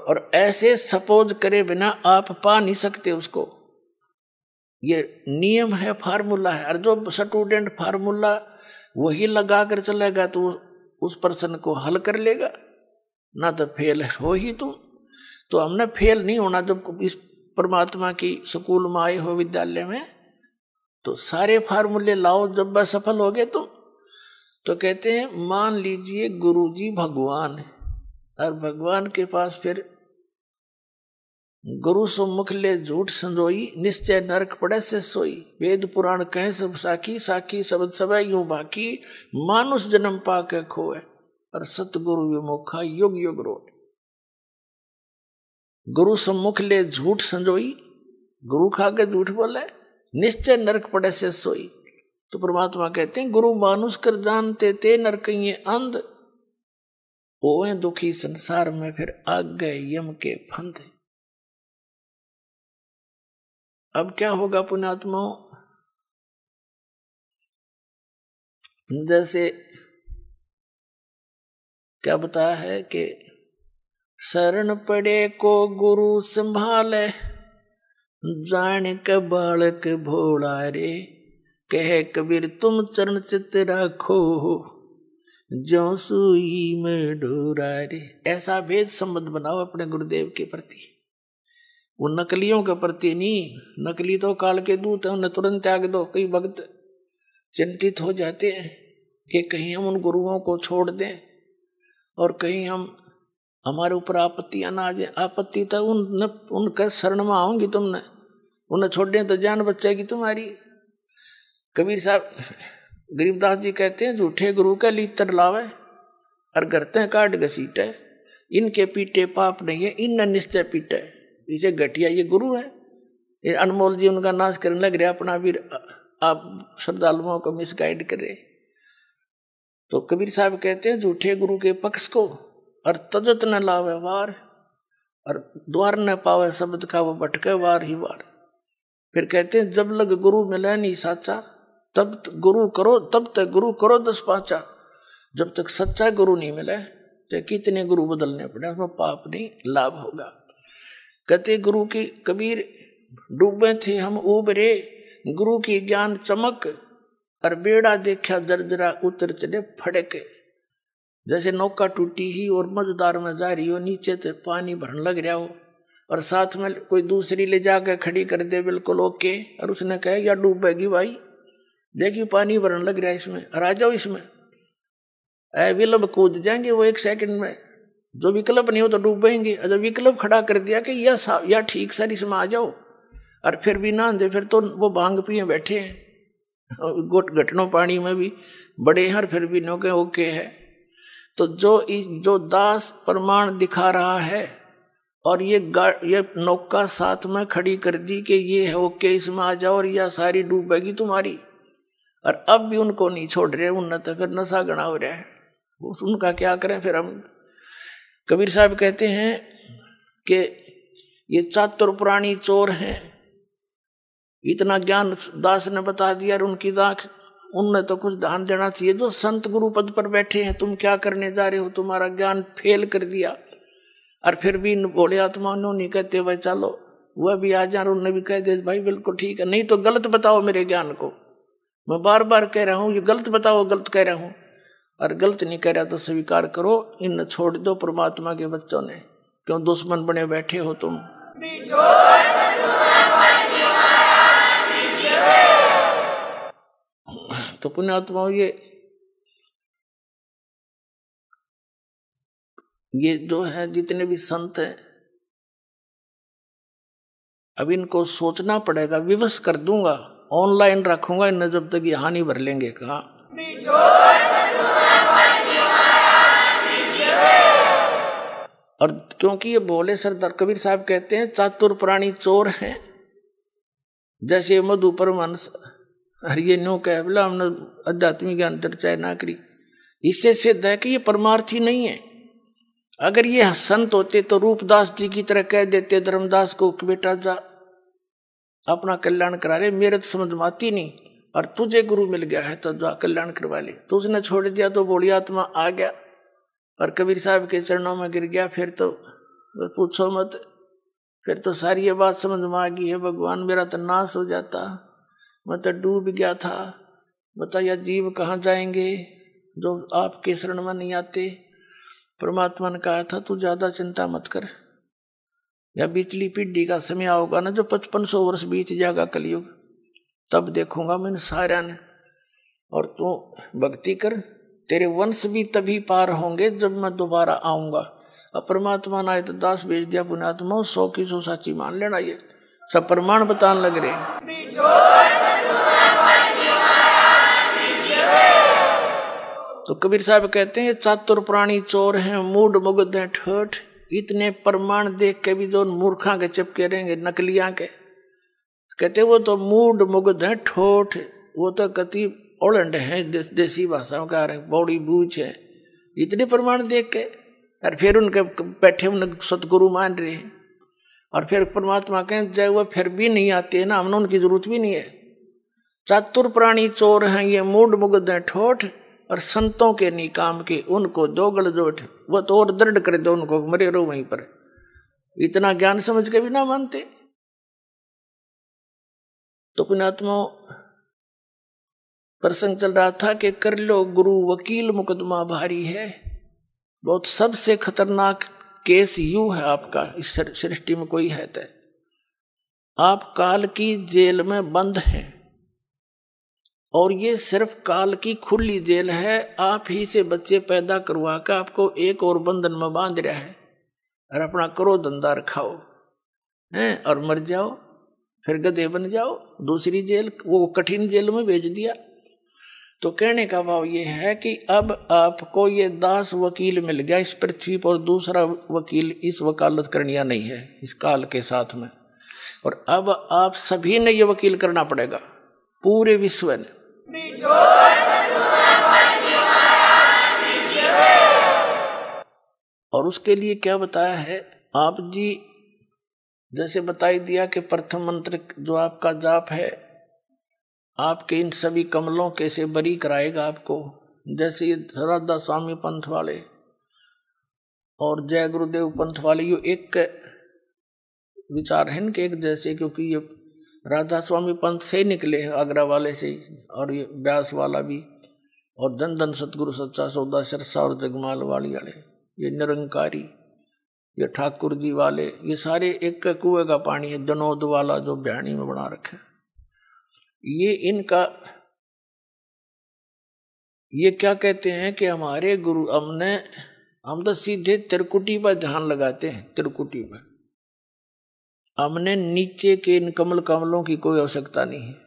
और ऐसे सपोज करे बिना आप पा नहीं सकते उसको। ये नियम है, फार्मूला है। और जो स्टूडेंट फार्मूला वही लगा कर चलेगा तो उस प्रश्न को हल कर लेगा, ना तो फेल हो ही तुम। तो हमने फेल नहीं होना। जब इस परमात्मा की स्कूल में आए हो, विद्यालय में, तो सारे फार्मूले लाओ। जब वह सफल हो गए तुम, तो कहते हैं मान लीजिए गुरुजी भगवान है, और भगवान के पास फिर गुरु सम्मुख ले झूठ संजोई, निश्चय नरक पड़े से सोई। वेद पुराण कहे सब साखी, साखी शब्द सब यूं बाकी, मानुष जन्म पाके खोए, और सतगुरु विमुखा युग युग रोट। गुरु सम्मुख ले झूठ संजोई, गुरु खा के झूठ बोले, निश्चय नरक पड़े से सोई। तो परमात्मा कहते हैं गुरु मानुष कर जानते ते नरकइये अंध, ओए दुखी संसार में फिर आग गए यम के फंदे। अब क्या होगा पुण्यात्माओं? जैसे क्या बताया है कि शरण पड़े को गुरु संभाले, जान के बालक भोला रे, कहे कबीर तुम चरण चित राखो, ज्यों सुई में डोरा रे। ऐसा भेद संबंध बनाओ अपने गुरुदेव के प्रति, वो नकलियों के प्रति नहीं। नकली तो काल के दूत है, उन्हें तुरंत त्याग दो। कई भक्त चिंतित हो जाते हैं कि कहीं हम उन गुरुओं को छोड़ दें और कहीं हमारे ऊपर आपत्तियां ना आ जाए। आपत्ति तो उनके शरण में आऊंगी तुमने, उन्हें छोड़ दें तो जान बचेगी तुम्हारी। कबीर साहब गरीबदास जी कहते हैं झूठे गुरु का लीतर लावे और करते काट घसीटे, इनके पीटे पाप नहीं है, इन निश्चय पीटे। इसे घटिया ये गुरु है, ये अनमोल जी उनका नाश करने लग रहे, अपना भी आप श्रद्धालुओं को मिसगाइड करे। तो कबीर साहब कहते हैं झूठे गुरु के पक्ष को और तजत न लावे वार, और द्वार न पावे शब्द का वो भटके वार ही वार। फिर कहते हैं जब लग गुरु मिले नहीं साचा, तब गुरु करो, तब तक गुरु करो 10 पाचा। जब तक सच्चा गुरु नहीं मिले तो कितने गुरु बदलने पड़े, उसमें पाप नहीं लाभ होगा। कहते गुरु की कबीर डूबे थे हम उबरे, गुरु की ज्ञान चमक, और बेड़ा देखा जर्जरा उतर चले फड़के। जैसे नौका टूटी ही और मझदार में जा रही हो, नीचे से पानी भरने लग रहा हो और साथ में कोई दूसरी ले जाकर खड़ी कर दे बिल्कुल ओके, और उसने कहा या डूबेगी भाई, देखिए पानी भरने लग रहा है इसमें, और आ जाओ इसमें। विलंब कूद जाएंगे वो 1 सेकंड में। जो विकल्प नहीं हो तो डूबेंगे। जब विकल्प खड़ा कर दिया कि या ठीक सर इसमें आ जाओ, और फिर भी ना दे, फिर तो वो भांग पिए बैठे हैं, घटनों पानी में भी बड़े हैं, फिर भी नो के ओके है। तो जो दास प्रमाण दिखा रहा है और ये नौका साथ में खड़ी कर दी कि ये है ओके, इसमें आ जाओ और यह सारी डूबेगी तुम्हारी, और अब भी उनको नहीं छोड़ रहे, उन तो फिर नशा गणा हो रहा है, उनका क्या करें फिर हम। कबीर साहब कहते हैं कि ये चातुर प्राणी चोर हैं, इतना ज्ञान दास ने बता दिया और उनकी दाख, उनने तो कुछ ध्यान देना चाहिए। जो संत गुरु पद पर बैठे हैं, तुम क्या करने जा रहे हो, तुम्हारा ज्ञान फेल कर दिया, और फिर भी भोले आत्मा नहीं कहते भाई चलो वह भी आ जा, उन्होंने भी कह दे भाई बिल्कुल ठीक है, नहीं तो गलत बताओ मेरे ज्ञान को, मैं बार बार कह रहा हूँ ये गलत बताओ, गलत कह रहा हूँ, और गलत नहीं कह रहा तो स्वीकार करो, इन छोड़ दो परमात्मा के बच्चों ने, क्यों दुश्मन बने बैठे हो तुम। तो पुण्यात्माओं ये जो है जितने भी संत हैं, अब इनको सोचना पड़ेगा, विवश कर दूंगा, ऑनलाइन रखूंगा इन्हें जब तक ये हानि भर लेंगे। कहा और क्योंकि ये भोले सरदार कबीर साहब कहते हैं चातुर प्राणी चोर हैं, जैसे मधु परमहंस अरे ये नो कह बोला हमने आध्यात्मिक ज्ञान चर्चा ना करी, इससे सिद्ध है कि ये परमार्थी नहीं है। अगर ये संत होते तो रूपदास जी की तरह कह देते धर्मदास को कि बेटा जा अपना कल्याण करा ले, मेरे तो समझ में आती नहीं, और तुझे गुरु मिल गया है तो जा कल्याण करवा ले। तो उसने छोड़ दिया तो भोली आत्मा आ गया और कबीर साहब के चरणों में गिर गया, फिर तो पूछो मत, फिर तो सारी ये बात समझ में आ गई है, भगवान मेरा तो नाश हो जाता, मैं तो डूब गया था, बताया जीव कहाँ जाएंगे जो आपके शरण में नहीं आते। परमात्मा ने कहा था तू ज्यादा चिंता मत कर, या बीचली पीढ़ी का समय आओगा ना जो 5500 वर्ष बीत जाएगा कलयुग, तब देखूंगा मैं सारा ने, और तू भक्ति कर, तेरे वंश भी तभी पार होंगे जब मैं दोबारा आऊंगा। अब परमात्मा ने आए तो दास भेज दिया, पुण्यात्मा 100 की 100 सच्ची मान लेना, ये सब प्रमाण बताने लग रहे। तो कबीर साहब कहते हैं चातुर प्राणी चोर हैं, मूड मुग्ध हैं ठोठ, इतने प्रमाण देख के भी जो मूर्खा के चिपके रहेंगे नकलियां के, कहते वो तो मूड मुग्ध हैं ठोठ, वो तो कति ओलंड है, देसी भाषा में कह रहे बौड़ी बूझ है, इतने प्रमाण देख के, और फिर उनके बैठे उन सतगुरु मान रहे हैं, और फिर परमात्मा कहें जय वो फिर भी नहीं आते हैं ना, हमने उनकी जरूरत भी नहीं है। चातुर प्राणी चोर हैं ये, मूड मुग्ध हैं ठोठ, और संतों के नहीं काम के, उनको दो गलजोट, वो तो और दृढ़ कर दो उनको, मरे रहो वहीं पर, इतना ज्ञान समझ के भी ना मानते। तो पुण्यात्मा प्रसंग चल रहा था कि कर लो गुरु वकील मुकदमा भारी है, बहुत सबसे खतरनाक केस यू है आपका इस सृष्टि में कोई है तो, आप काल की जेल में बंद हैं, और ये सिर्फ काल की खुली जेल है, आप ही से बच्चे पैदा करवा कर आपको एक और बंधन में बांध रहा है, और अपना करो धंधा रखाओ हैं और मर जाओ, फिर गधे बन जाओ, दूसरी जेल वो कठिन जेल में भेज दिया। तो कहने का भाव ये है कि अब आपको ये दास वकील मिल गया इस पृथ्वी पर, दूसरा वकील इस वकालत करनिया नहीं है इस काल के साथ में, और अब आप सभी ने ये वकील करना पड़ेगा, पूरे विश्व ने। और उसके लिए क्या बताया है आप जी, जैसे बताई दिया कि प्रथम मंत्र जो आपका जाप है आपके इन सभी कमलों के से बरी कराएगा आपको, जैसे ये राधा स्वामी पंथ वाले और जय गुरुदेव पंथ वाले, ये एक विचार है इनके एक जैसे, क्योंकि ये राधा स्वामी पंथ से निकले हैं आगरा वाले से, और ये व्यास वाला भी, और धन धन सतगुरु सच्चा सौदा सिरसा और जगमाल वाली वाले, ये निरंकारी, ये ठाकुर जी वाले, ये सारे एक कुएं का पानी है, जनोद वाला जो बयानी में बना रखे, ये इनका ये क्या कहते हैं कि हमारे गुरु हम तो सीधे त्रिकुटी पर ध्यान लगाते हैं, त्रिकुटी में हमने नीचे के इन कमल कमलों की कोई आवश्यकता नहीं है।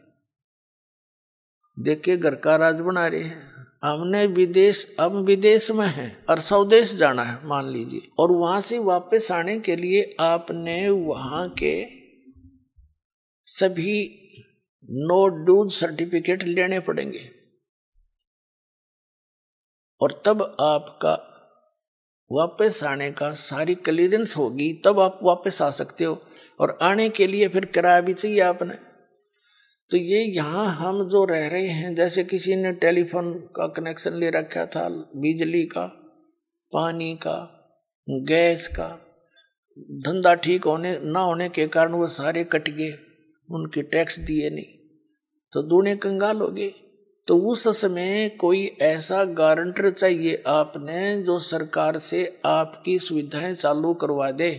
देख के घर का राज बना रहे हैं। हमने अब विदेश में हैं और स्वदेश जाना है मान लीजिए, और वहां से वापस आने के लिए आपने वहां के सभी नो ड्यूज सर्टिफिकेट लेने पड़ेंगे, और तब आपका वापस आने का सारी क्लियरेंस होगी, तब आप वापस आ सकते हो। और आने के लिए फिर किराया भी चाहिए आपने। तो ये यहाँ हम जो रह रहे हैं, जैसे किसी ने टेलीफोन का कनेक्शन ले रखा था, बिजली का, पानी का, गैस का, धंधा ठीक ना होने के कारण वो सारे कट गए, उनके टैक्स दिए नहीं, तो दूने कंगाल हो गए। तो उस समय कोई ऐसा गारंटर चाहिए आपने जो सरकार से आपकी सुविधाएं चालू करवा दे,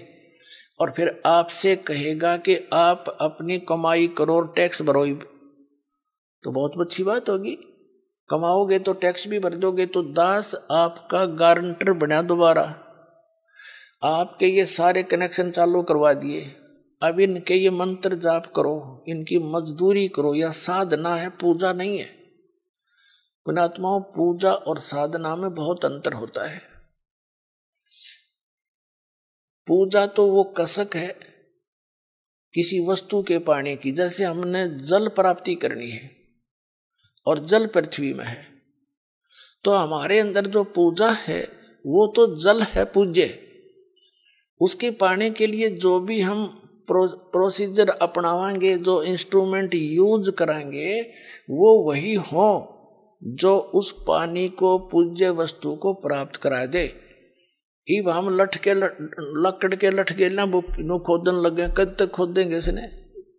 और फिर आपसे कहेगा कि आप अपनी कमाई करो और टैक्स भरो। तो बहुत अच्छी बात होगी, कमाओगे तो टैक्स भी भर दोगे। तो दास आपका गारंटर बना दोबारा, आपके ये सारे कनेक्शन चालू करवा दिए। अब इनके ये मंत्र जाप करो, इनकी मजदूरी करो। यह साधना है, पूजा नहीं है। पुण्यात्माओं, पूजा और साधना में बहुत अंतर होता है। पूजा तो वो कसक है किसी वस्तु के पाने की, जैसे हमने जल प्राप्ति करनी है और जल पृथ्वी में है, तो हमारे अंदर जो पूजा है वो तो जल है पूज्य। उसके पाने के लिए जो भी हम प्रोसीजर अपनावाएंगे, जो इंस्ट्रूमेंट यूज कराएंगे, वो वही हो जो उस पानी को, पूज्य वस्तु को प्राप्त करा दे। इब हम लकड़ के लठ के ना वो खोदन लगे, कब तक खोदेंगे इसने?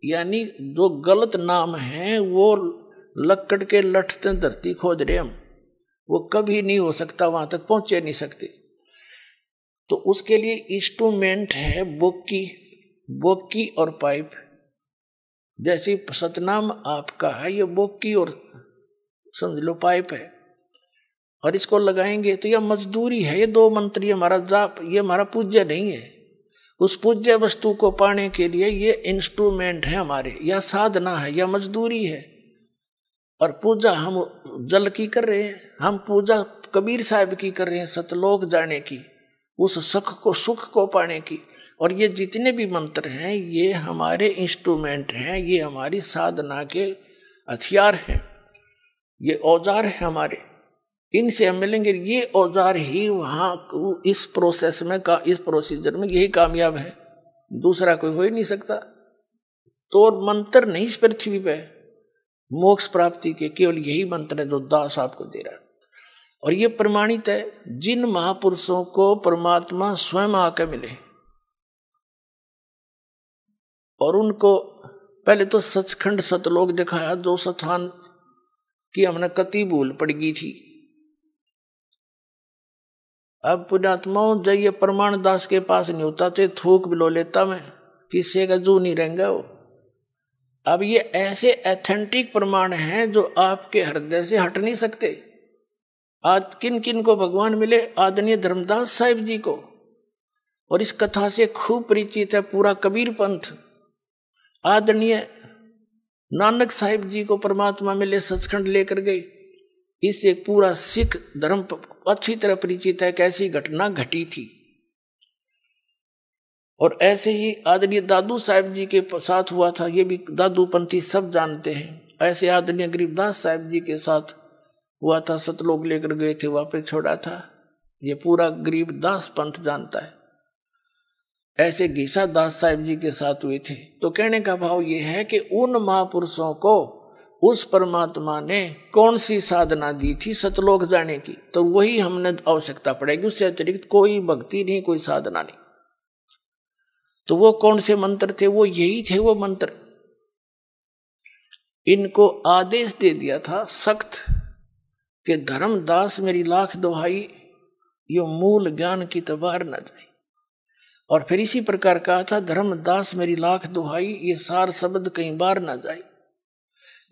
यानी जो गलत नाम है वो लकड़ के लठ से धरती खोद रहे हम, वो कभी नहीं हो सकता, वहां तक पहुंचे नहीं सकते। तो उसके लिए इंस्ट्रूमेंट है बोकी और पाइप। जैसे सतनाम आपका है, ये बोकी और समझ लो पाइप है, और इसको लगाएंगे तो यह मजदूरी है। ये दो मंत्र, ये हमारा जाप, ये हमारा पूज्य नहीं है। उस पूज्य वस्तु को पाने के लिए ये इंस्ट्रूमेंट है हमारे, या साधना है, या मजदूरी है। और पूजा हम जल की कर रहे हैं, हम पूजा कबीर साहब की कर रहे हैं, सतलोक जाने की, उस सुख को पाने की। और ये जितने भी मंत्र हैं ये हमारे इंस्ट्रूमेंट हैं, ये हमारी साधना के हथियार हैं, ये औजार है हमारे। इनसे हम मिलेंगे, ये औजार ही वहाँ इस प्रोसेस में इस प्रोसीजर में यही कामयाब है, दूसरा कोई हो ही नहीं सकता। तो मंत्र नहीं इस पृथ्वी पे मोक्ष प्राप्ति के, केवल यही मंत्र है जो दास आपको दे रहा है। और ये प्रमाणित है, जिन महापुरुषों को परमात्मा स्वयं आके मिले और उनको पहले तो सचखंड सतलोक दिखाया, जो स्थान की हमने कति भूल पड़ गई थी। अब पुण्यात्माओं, जब ये प्रमाण दास के पास नहीं होता तो थूक बिलो लेता मैं, किसी का जू नहीं रहेंगे वो। अब ये ऐसे एथेंटिक प्रमाण हैं जो आपके हृदय से हट नहीं सकते। आज किन किन को भगवान मिले? आदरणीय धर्मदास साहिब जी को, और इस कथा से खूब परिचित है पूरा कबीर पंथ। आदरणीय नानक साहिब जी को परमात्मा मिले, सचखंड लेकर गए। इससे पूरा सिख धर्म अच्छी तरह परिचित है कैसी घटना घटी थी। और ऐसे ही आदरणीय दादू साहिब जी के साथ हुआ था, ये भी दादू पंथी सब जानते हैं। ऐसे आदरणीय गरीबदास साहिब जी के साथ हुआ था, सतलोक लेकर गए थे, वापस छोड़ा था, ये पूरा गरीबदास पंथ जानता है। ऐसे घीसा दास साहिब जी के साथ हुए थे। तो कहने का भाव ये है कि उन महापुरुषों को उस परमात्मा ने कौन सी साधना दी थी सतलोक जाने की, तो वही हमने आवश्यकता पड़ेगी, उससे अतिरिक्त कोई भक्ति नहीं, कोई साधना नहीं। तो वो कौन से मंत्र थे? वो यही थे वो मंत्र। इनको आदेश दे दिया था सख्त कि धर्मदास मेरी लाख दुहाई, यो मूल ज्ञान की तबार न जाए। और फिर इसी प्रकार कहा था, धर्मदास मेरी लाख दुहाई, ये सार शब्द कहीं बार ना जाए।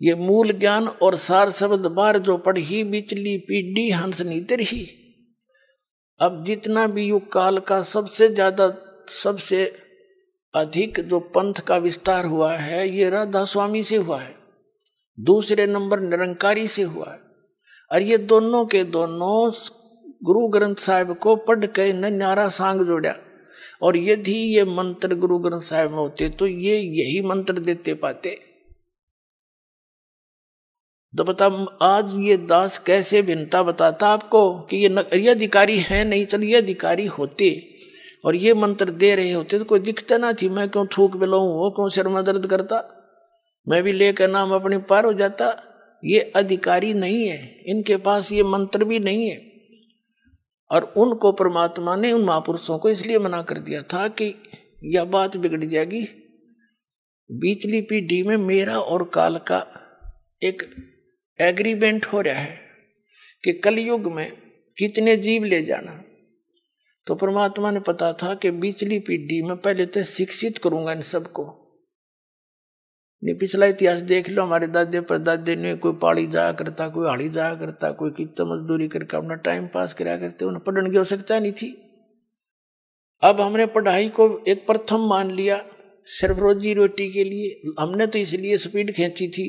ये मूल ज्ञान और सार शब्द बार जो पढ़ी, बिचली पीढ़ी हंस नीतर ही। अब जितना भी युग काल का सबसे ज्यादा, सबसे अधिक जो पंथ का विस्तार हुआ है ये राधा स्वामी से हुआ है, दूसरे नंबर निरंकारी से हुआ है। और ये दोनों के दोनों गुरु ग्रंथ साहिब को पढ़ के न्यारा सांग जोड़ा। और यदि ये मंत्र गुरु ग्रंथ साहिब में होते तो ये यही मंत्र देते पाते। तो बता आज ये दास कैसे भिन्नता बताता आपको कि ये अधिकारी है नहीं। चल ये अधिकारी होते और ये मंत्र दे रहे होते तो कोई दिक्कत ना थी। मैं क्यों थूक बिलाऊं, वो क्यों सिर में दर्द करता, मैं भी लेकर नाम अपने पार हो जाता। ये अधिकारी नहीं है, इनके पास ये मंत्र भी नहीं है। और उनको परमात्मा ने, उन महापुरुषों को इसलिए मना कर दिया था कि यह बात बिगड़ जाएगी। बीचली पीढ़ी में मेरा और काल का एक एग्रीमेंट हो रहा है कि कलयुग में कितने जीव ले जाना। तो परमात्मा ने पता था कि बीचली पीढ़ी में पहले तो शिक्षित करूंगा इन सबको। नहीं पिछला इतिहास देख लो, हमारे दादे परदादे ने कोई पाड़ी जाया करता, कोई हाड़ी जाया करता, कोई कितना मजदूरी करके अपना टाइम पास कराया करते, उन्हें पढ़ने की आवश्यकता नहीं थी। अब हमने पढ़ाई को एक प्रथम मान लिया सिर्फ रोजी रोटी के लिए। हमने तो इसलिए स्पीड खींची थी,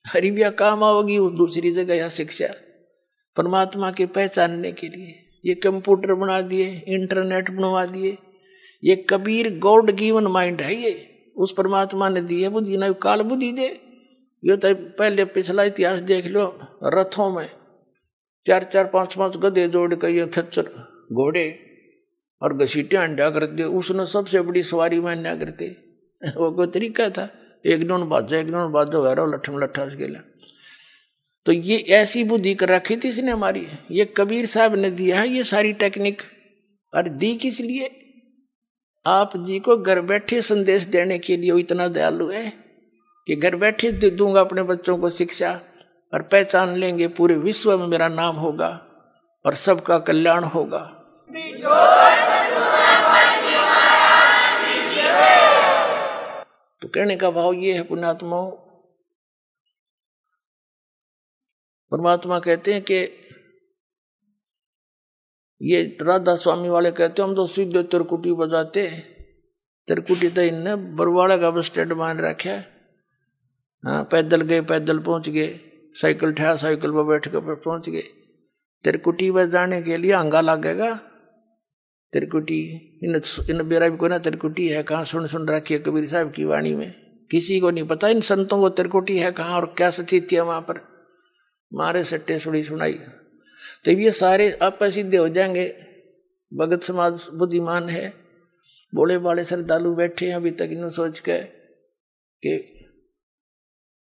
हरी भी काम आओगी वो दूसरी जगह या शिक्षा परमात्मा के पहचानने के लिए। ये कंप्यूटर बना दिए, इंटरनेट बनवा दिए। ये कबीर गॉड गिवन माइंड है, ये उस परमात्मा ने दी है बुद्धि, ना काल बुद्धि दे। ये तो पहले पिछला इतिहास देख लो, रथों में 4-4, 5-5 गधे जोड़ कर ये खच्चर घोड़े और घसीटे अंडा करते, उसने सबसे बड़ी सवारी में अन्या करते। वो कोई तरीका था, एक नोन बाजो वैरो लठम लट्ठा गेला। तो ये ऐसी बुद्धि कर रखी थी इसने हमारी। ये कबीर साहब ने दिया है ये सारी टेक्निक। और दी किस लिए? आप जी को घर बैठे संदेश देने के लिए। वो इतना दयालु है कि घर बैठे दे दूंगा अपने बच्चों को शिक्षा, और पहचान लेंगे पूरे विश्व में मेरा नाम होगा और सबका कल्याण होगा। तो कहने का भाव ये है पुण्यात्माओं, परमात्मा कहते हैं कि ये राधा स्वामी वाले कहते हैं हम तो सीधे तिरकुटी बजाते। तिरकुटी तो इनने बरवाड़ा का बस स्टैंड मान रखा है। हाँ, पैदल गए पैदल पहुंच गए, साइकिल ठा साइकिल पर बैठ कर पहुंच गए। तिरकुटी बजाने के लिए अंगा लगेगा। तिरकुटी इन बेरा भी कोई ना तिरकुटी है कहाँ, सुन रखी है कबीर साहब की वाणी में। किसी को नहीं पता इन संतों को तिरकुटी है कहाँ और क्या सचित है वहां पर। मारे सट्टे सुड़ी सुनाई। तो ये सारे आप सिद्धे हो जाएंगे। भगत समाज बुद्धिमान है, बोले बाले श्रद्धालु बैठे हैं अभी तक इन सोच के कि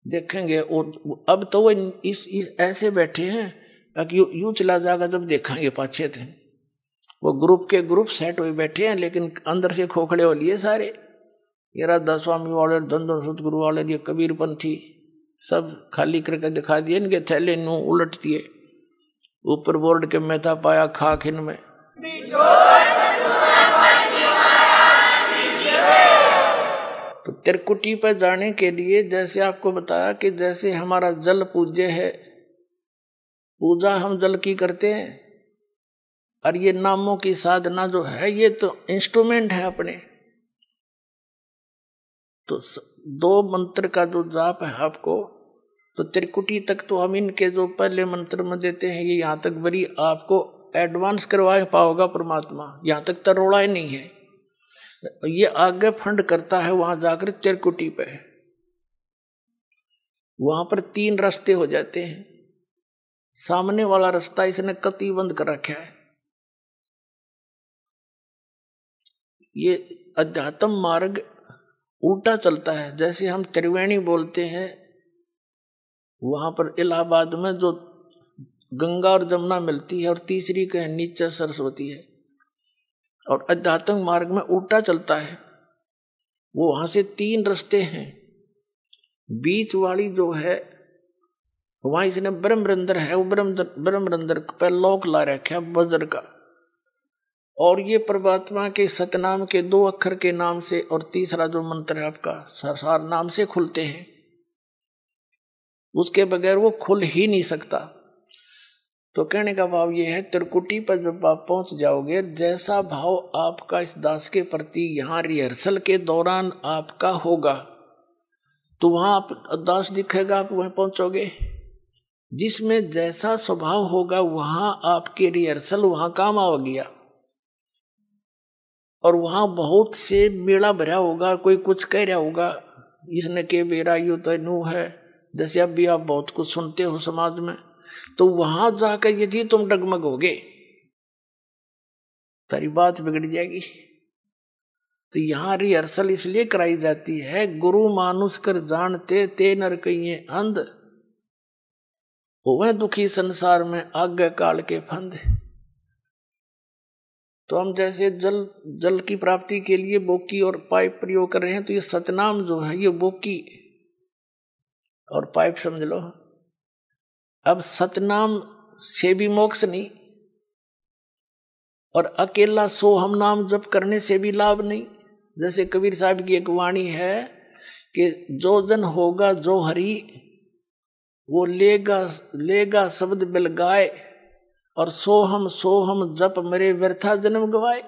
देखेंगे। और अब तो वो इस ऐसे बैठे हैं कि यूं चला जाएगा जब देखेंगे पाछे थे। वो ग्रुप के ग्रुप सेट हुए बैठे हैं, लेकिन अंदर से खोखड़े हो लिए सारे। ये राधा स्वामी वाले, धन सतगुरु वाले, ये कबीरपंथी सब खाली करके दिखा दिए। इनके थैले नू उलट दिए, ऊपर बोर्ड के मेथा पाया खाक इनमें। तो तिरकुटी पर जाने के लिए जैसे आपको बताया कि जैसे हमारा जल पूज्य है, पूजा हम जल की करते हैं, और ये नामों की साधना जो है ये तो इंस्ट्रूमेंट है अपने। तो 2 मंत्र का जो जाप है आपको, तो त्रिकुटी तक तो हम इनके जो पहले मंत्र में देते हैं ये यहाँ तक बड़ी आपको एडवांस करवा पाओगा परमात्मा। यहाँ तक तरोड़ा ही नहीं है, ये आगे फंड करता है वहां जाकर त्रिकुटी पे। वहां पर 3 रास्ते हो जाते हैं। सामने वाला रास्ता इसने कति बंद कर रखा है। ये अध्यात्म मार्ग उल्टा चलता है। जैसे हम त्रिवेणी बोलते हैं, वहां पर इलाहाबाद में जो गंगा और जमुना मिलती है और तीसरी कहे नीचे सरस्वती है, और अध्यात्म मार्ग में उल्टा चलता है। वो वहां से 3 रास्ते हैं। बीच वाली जो है वहां इसने ब्रह्मरंध्र है, वो ब्रह्मरंध्र पर लोक ला रखा है वज्र का। और ये परमात्मा के सतनाम के 2 अक्षर के नाम से, और तीसरा जो मंत्र है आपका सरसार नाम से खुलते हैं। उसके बगैर वो खुल ही नहीं सकता। तो कहने का भाव ये है, त्रिकुटी पर जब आप पहुंच जाओगे, जैसा भाव आपका इस दास के प्रति यहाँ रिहर्सल के दौरान आपका होगा, तो वहां आप दास दिखेगा, आप वहीं पहुंचोगे। जिसमें जैसा स्वभाव होगा वहां आपके रिहर्सल वहां काम आ गया, और वहां बहुत से मेला भरा होगा, कोई कुछ कह रहा होगा, इसने के बेरा यू तनु है, जैसे अब भी आप बहुत कुछ सुनते हो समाज में, तो वहां जाकर यदि तुम डगमगोगे तारी बात बिगड़ जाएगी। तो यहां रिहर्सल इसलिए कराई जाती है, गुरु मानुष कर जानते ते नर कहिए अंध, होवे दुखी संसार में आगे काल के फंद। तो हम जैसे जल की प्राप्ति के लिए बोकी और पाइप प्रयोग कर रहे हैं, तो ये सतनाम जो है ये बोकी और पाइप समझ लो। अब सतनाम से भी मोक्ष नहीं, और अकेला सोहम नाम जप करने से भी लाभ नहीं। जैसे कबीर साहब की एक वाणी है कि जो जन होगा जो हरि, वो लेगा शब्द बिल गाए, और सोहम जप मेरे व्यर्था जन्म गवाए।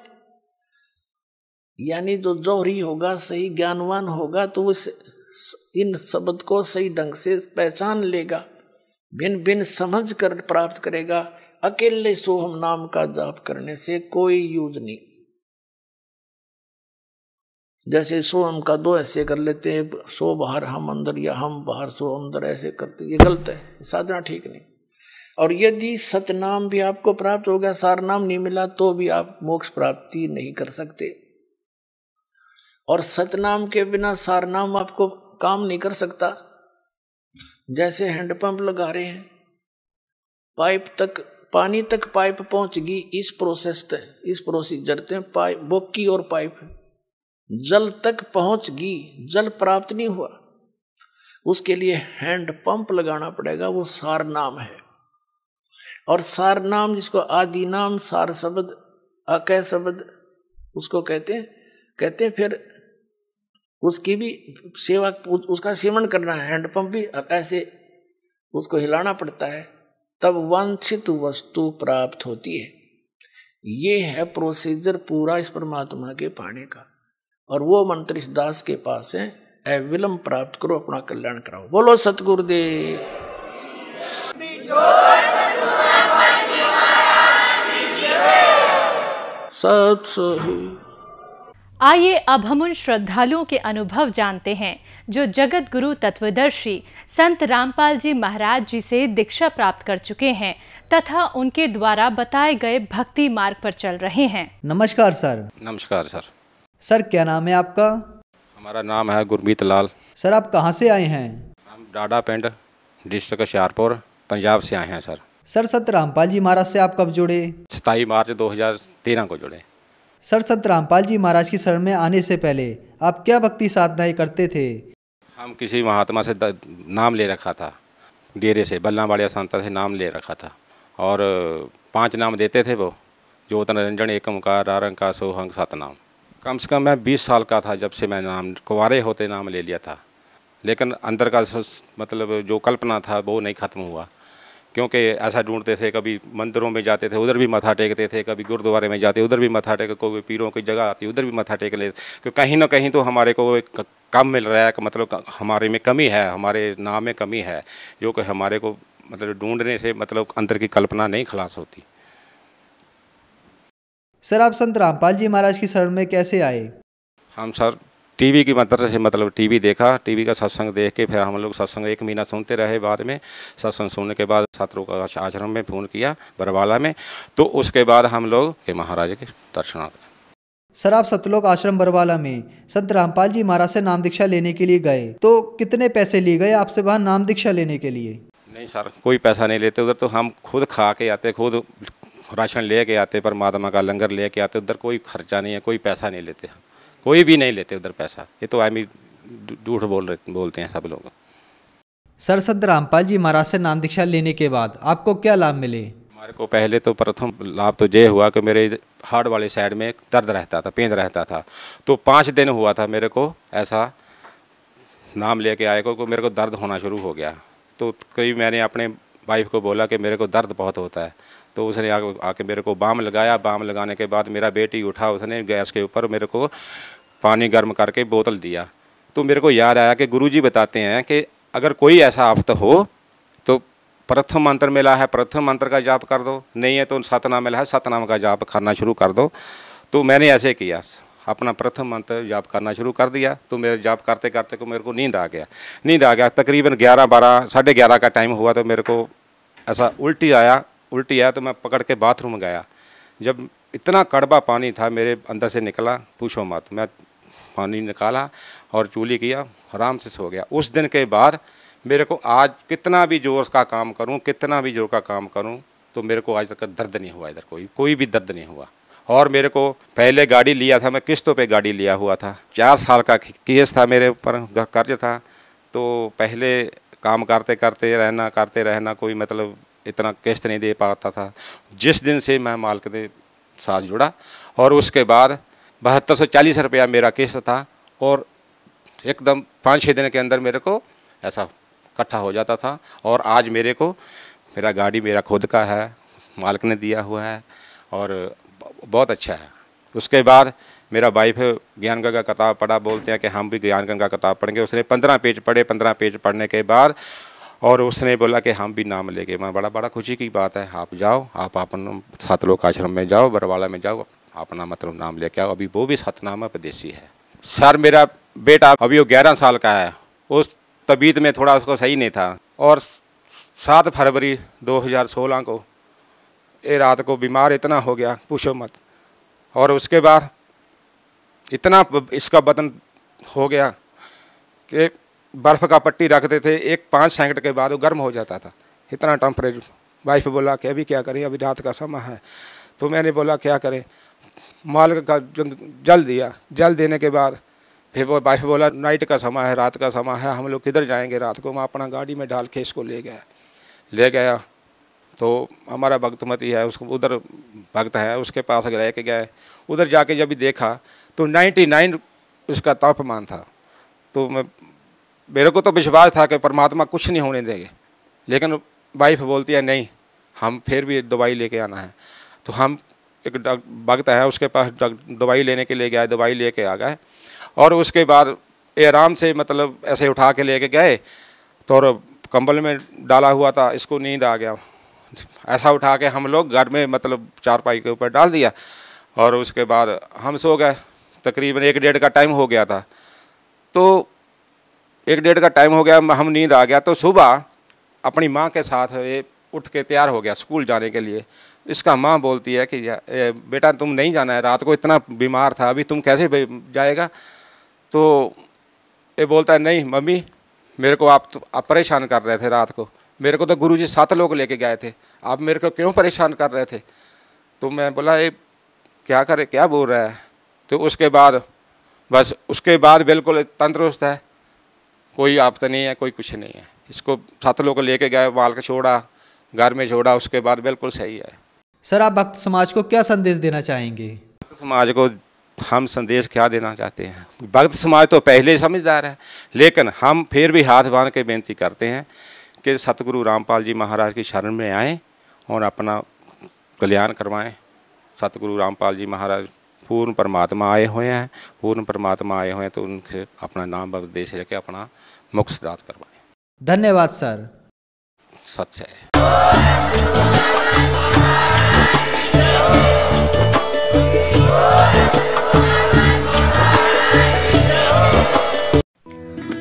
यानी जो जौहरी होगा, सही ज्ञानवान होगा, तो वो इन शब्द को सही ढंग से पहचान लेगा, भिन्न भिन्न समझ कर प्राप्त करेगा। अकेले सोहम नाम का जाप करने से कोई यूज नहीं। जैसे सोहम का दो ऐसे कर लेते हैं, सो बाहर हम अंदर, या हम बाहर सो अंदर, ऐसे करते, ये गलत है, साधना ठीक नहीं। और यदि सतनाम भी आपको प्राप्त हो गया, सार नाम नहीं मिला, तो भी आप मोक्ष प्राप्ति नहीं कर सकते। और सतनाम के बिना सार नाम आपको काम नहीं कर सकता। जैसे हैंडपंप लगा रहे हैं, पाइप तक, पानी तक पाइप पहुंच गई, इस प्रोसीजर से पाइप, बोकी और पाइप जल तक पहुंच गई, जल प्राप्त नहीं हुआ, उसके लिए हैंड पंप लगाना पड़ेगा, वो सार नाम है। और सार नाम, जिसको आदि नाम, सार शब्द, अकय शब्द उसको कहते हैं। फिर उसकी भी सेवा, उसका सेवन करना है, हैंडपंप भी ऐसे उसको हिलाना पड़ता है, तब वांछित वस्तु प्राप्त होती है। ये है प्रोसीजर पूरा इस परमात्मा के पाने का। और वो मंत्र इस दास के पास है, अविलंब प्राप्त करो, अपना कल्याण कराओ। बोलो सतगुरुदेव। सत सही। आइए अब हम उन श्रद्धालुओं के अनुभव जानते हैं जो जगत गुरु तत्वदर्शी संत रामपाल जी महाराज जी से दीक्षा प्राप्त कर चुके हैं तथा उनके द्वारा बताए गए भक्ति मार्ग पर चल रहे हैं। नमस्कार सर। नमस्कार सर। सर क्या नाम है आपका? हमारा नाम है गुरमीत लाल। सर आप कहाँ से आए हैं? हम डाडा पिंड, डिस्ट्रिक्ट होशियारपुर, पंजाब से आए हैं सर। सर संत रामपाल जी महाराज से आप कब जुड़े? 27 मार्च 2013 को जुड़े। सर संत रामपाल जी महाराज की शरण में आने से पहले आप क्या भक्ति साधनाएं करते थे? हम किसी महात्मा से नाम ले रखा था, डेरे से, बल्लावाड़िया संता से नाम ले रखा था, और 5 नाम देते थे वो, ज्योत निरंजन एक ओंकार आरंकार सोहंग सतनाम। कम से कम मैं 20 साल का था जब से मैं नाम, कुंवारे होते नाम ले लिया था, लेकिन अंदर का मतलब जो कल्पना था वो नहीं ख़त्म हुआ, क्योंकि ऐसा ढूंढते थे, कभी मंदिरों में जाते थे उधर भी मत्था टेकते थे, कभी गुरुद्वारे में जाते उधर भी मत्था टेक, कोई पीरों की जगह आती उधर भी मत्था टेक लेते, क्योंकि कहीं ना कहीं तो हमारे को एक कम मिल रहा है, मतलब हमारे में कमी है, हमारे नाम में कमी है, जो कि हमारे को मतलब ढूंढने से मतलब अंदर की कल्पना नहीं खलास होती। सर आप संत रामपाल जी महाराज की शरण में कैसे आए? हम सर टीवी की मदद से, मतलब टीवी देखा, टीवी का सत्संग देख के फिर हम लोग सत्संग 1 महीना सुनते रहे। बाद में सत्संग सुनने के बाद छात्रों का आश्रम में फ़ोन किया बरवाला में, तो उसके बाद हम लोग के महाराज के दर्शन। सर आप सतलोक आश्रम बरवाला में संत रामपाल जी महाराज से नाम दीक्षा लेने के लिए गए, तो कितने पैसे लिए गए आपसे वहाँ नाम दीक्षा लेने के लिए? नहीं सर, कोई पैसा नहीं लेते उधर, तो हम खुद खा के आते, खुद राशन ले के आते, परमात्मा का लंगर ले के आते, उधर कोई खर्चा नहीं है, कोई पैसा नहीं लेते, कोई भी नहीं लेते उधर पैसा। ये तो आदमी झूठ बोलते हैं सब लोग। सर संत रामपाल जी महाराज से नाम दीक्षा लेने के बाद आपको क्या लाभ मिले? हमारे को पहले तो प्रथम लाभ तो ये हुआ कि मेरे हार्ट वाले साइड में दर्द रहता था, पेन रहता था, तो 5 दिन हुआ था मेरे को ऐसा नाम लेके आए को मेरे को दर्द होना शुरू हो गया। तो करीब मैंने अपने वाइफ को बोला कि मेरे को दर्द बहुत होता है, तो उसने आके मेरे को बाम लगाया। बाम लगाने के बाद मेरा बेटी उठा, उसने गैस के ऊपर मेरे को पानी गर्म करके बोतल दिया। तो मेरे को याद आया कि गुरुजी बताते हैं कि अगर कोई ऐसा आफत हो तो प्रथम मंत्र मिला है, प्रथम मंत्र का जाप कर दो, नहीं है तो सतनाम मिला है, सतनाम का जाप करना शुरू कर दो। तो मैंने ऐसे किया, अपना प्रथम मंत्र जाप करना शुरू कर दिया। तो मेरे जाप करते करते को मेरे को नींद आ गया। तकरीबन 11-12 साढ़े 11 का टाइम हुआ तो मेरे को ऐसा उल्टी आया तो मैं पकड़ के बाथरूम गया। जब इतना कड़वा पानी था मेरे अंदर से निकला, पूछो मत। मैं पानी निकाला और चूली किया, आराम से सो गया। उस दिन के बाद मेरे को आज कितना भी जोर का काम करूं तो मेरे को आज तक दर्द नहीं हुआ, इधर कोई भी दर्द नहीं हुआ। और मेरे को पहले गाड़ी लिया था, मैं किस्तों पे गाड़ी लिया हुआ था, 4 साल का केस था मेरे ऊपर, कर्ज था। तो पहले काम करते रहना कोई मतलब इतना किस्त नहीं दे पाता था। जिस दिन से मैं मालिक के साथ जुड़ा और उसके बाद 7240 रुपया मेरा किस्त था और एकदम 5-6 दिन के अंदर मेरे को ऐसा इकट्ठा हो जाता था। और आज मेरे को मेरा गाड़ी मेरा खुद का है, मालिक ने दिया हुआ है और बहुत अच्छा है। उसके बाद मेरा वाइफ ज्ञान गंगा किताब पढ़ा, बोलते हैं कि हम भी ज्ञान गंगा किताब पढ़ेंगे। उसने 15 पेज पढ़े। 15 पेज पढ़ने के बाद और उसने बोला कि हम भी नाम लेंगे। मैं बड़ा खुशी की बात है, आप जाओ, आप अपन सतलोक आश्रम में जाओ, बरवाला में जाओ, अपना मतलब नाम लेके आओ। अभी वो भी सतनामा उपदेशी है। सर मेरा बेटा अभी वो 11 साल का है, उस तबीयत में थोड़ा उसको सही नहीं था और 7 फरवरी 2016 को ये रात को बीमार इतना हो गया, पूछो मत। और उसके बाद इतना इसका बदन हो गया कि बर्फ़ का पट्टी रखते थे, 5 सेकंड के बाद वो गर्म हो जाता था, इतना टेम्परेचर। वाइफ बोला कि अभी क्या करें, अभी रात का समय है। तो मैंने बोला क्या करें, मालिक का जल दिया। जल देने के बाद फिर वो वाइफ बोला नाइट का समय है, रात का समय है, हम लोग किधर जाएंगे रात को। मैं अपना गाड़ी में डाल के इसको ले गया। तो हमारा भक्तमती है, उसको उधर भक्त है, उसके पास रह के गए। उधर जाके जब भी देखा तो 99 उसका तापमान था। तो मेरे को तो विश्वास था कि परमात्मा कुछ नहीं होने देंगे, लेकिन वाइफ बोलती है नहीं, हम फिर भी दवाई लेके आना है। तो हम एक भक्त है, उसके पास दवाई लेने के लिए गए, दवाई लेके आ गए। और उसके बाद आराम से मतलब ऐसे उठा के लेके गए तो कंबल में डाला हुआ था, इसको नींद आ गया। ऐसा उठा के हम लोग घर में मतलब चारपाई के ऊपर डाल दिया और उसके बाद हम सो गए। तकरीबन 1-1.5 का टाइम हो गया था। तो 1-1.5 का टाइम हो गया, हम नींद आ गया। तो सुबह अपनी माँ के साथ ये उठ के तैयार हो गया स्कूल जाने के लिए। इसका माँ बोलती है कि बेटा तुम नहीं जाना है, रात को इतना बीमार था, अभी तुम कैसे जाएगा। तो ये बोलता है नहीं मम्मी, मेरे को आप परेशान कर रहे थे रात को, मेरे को तो गुरुजी 7 लोग लेके गए थे, आप मेरे को क्यों परेशान कर रहे थे। तो मैं बोला ये क्या करे, क्या बोल रहा है। तो उसके बाद बस उसके बाद बिल्कुल तंदुरुस्त है, कोई आफत नहीं है, कोई कुछ नहीं है। इसको 7 लोग लेके गए, माल के छोड़ा, घर में छोड़ा, उसके बाद बिल्कुल सही है। सर आप भक्त समाज को क्या संदेश देना चाहेंगे? भक्त समाज को हम संदेश क्या देना चाहते हैं, भक्त समाज तो पहले समझदार है, लेकिन हम फिर भी हाथ बांध के बेनती करते हैं कि सतगुरु रामपाल जी महाराज की शरण में आएँ और अपना कल्याण करवाएं। सतगुरु रामपाल जी महाराज पूर्ण परमात्मा आए हुए हैं, तो उनसे अपना नाम उपदेश लेके अपना मोक्ष प्राप्त करवाएं। धन्यवाद सर। सच है।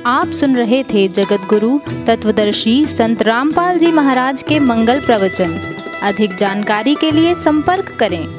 आप सुन रहे थे जगत गुरु तत्वदर्शी संत रामपाल जी महाराज के मंगल प्रवचन। अधिक जानकारी के लिए संपर्क करें।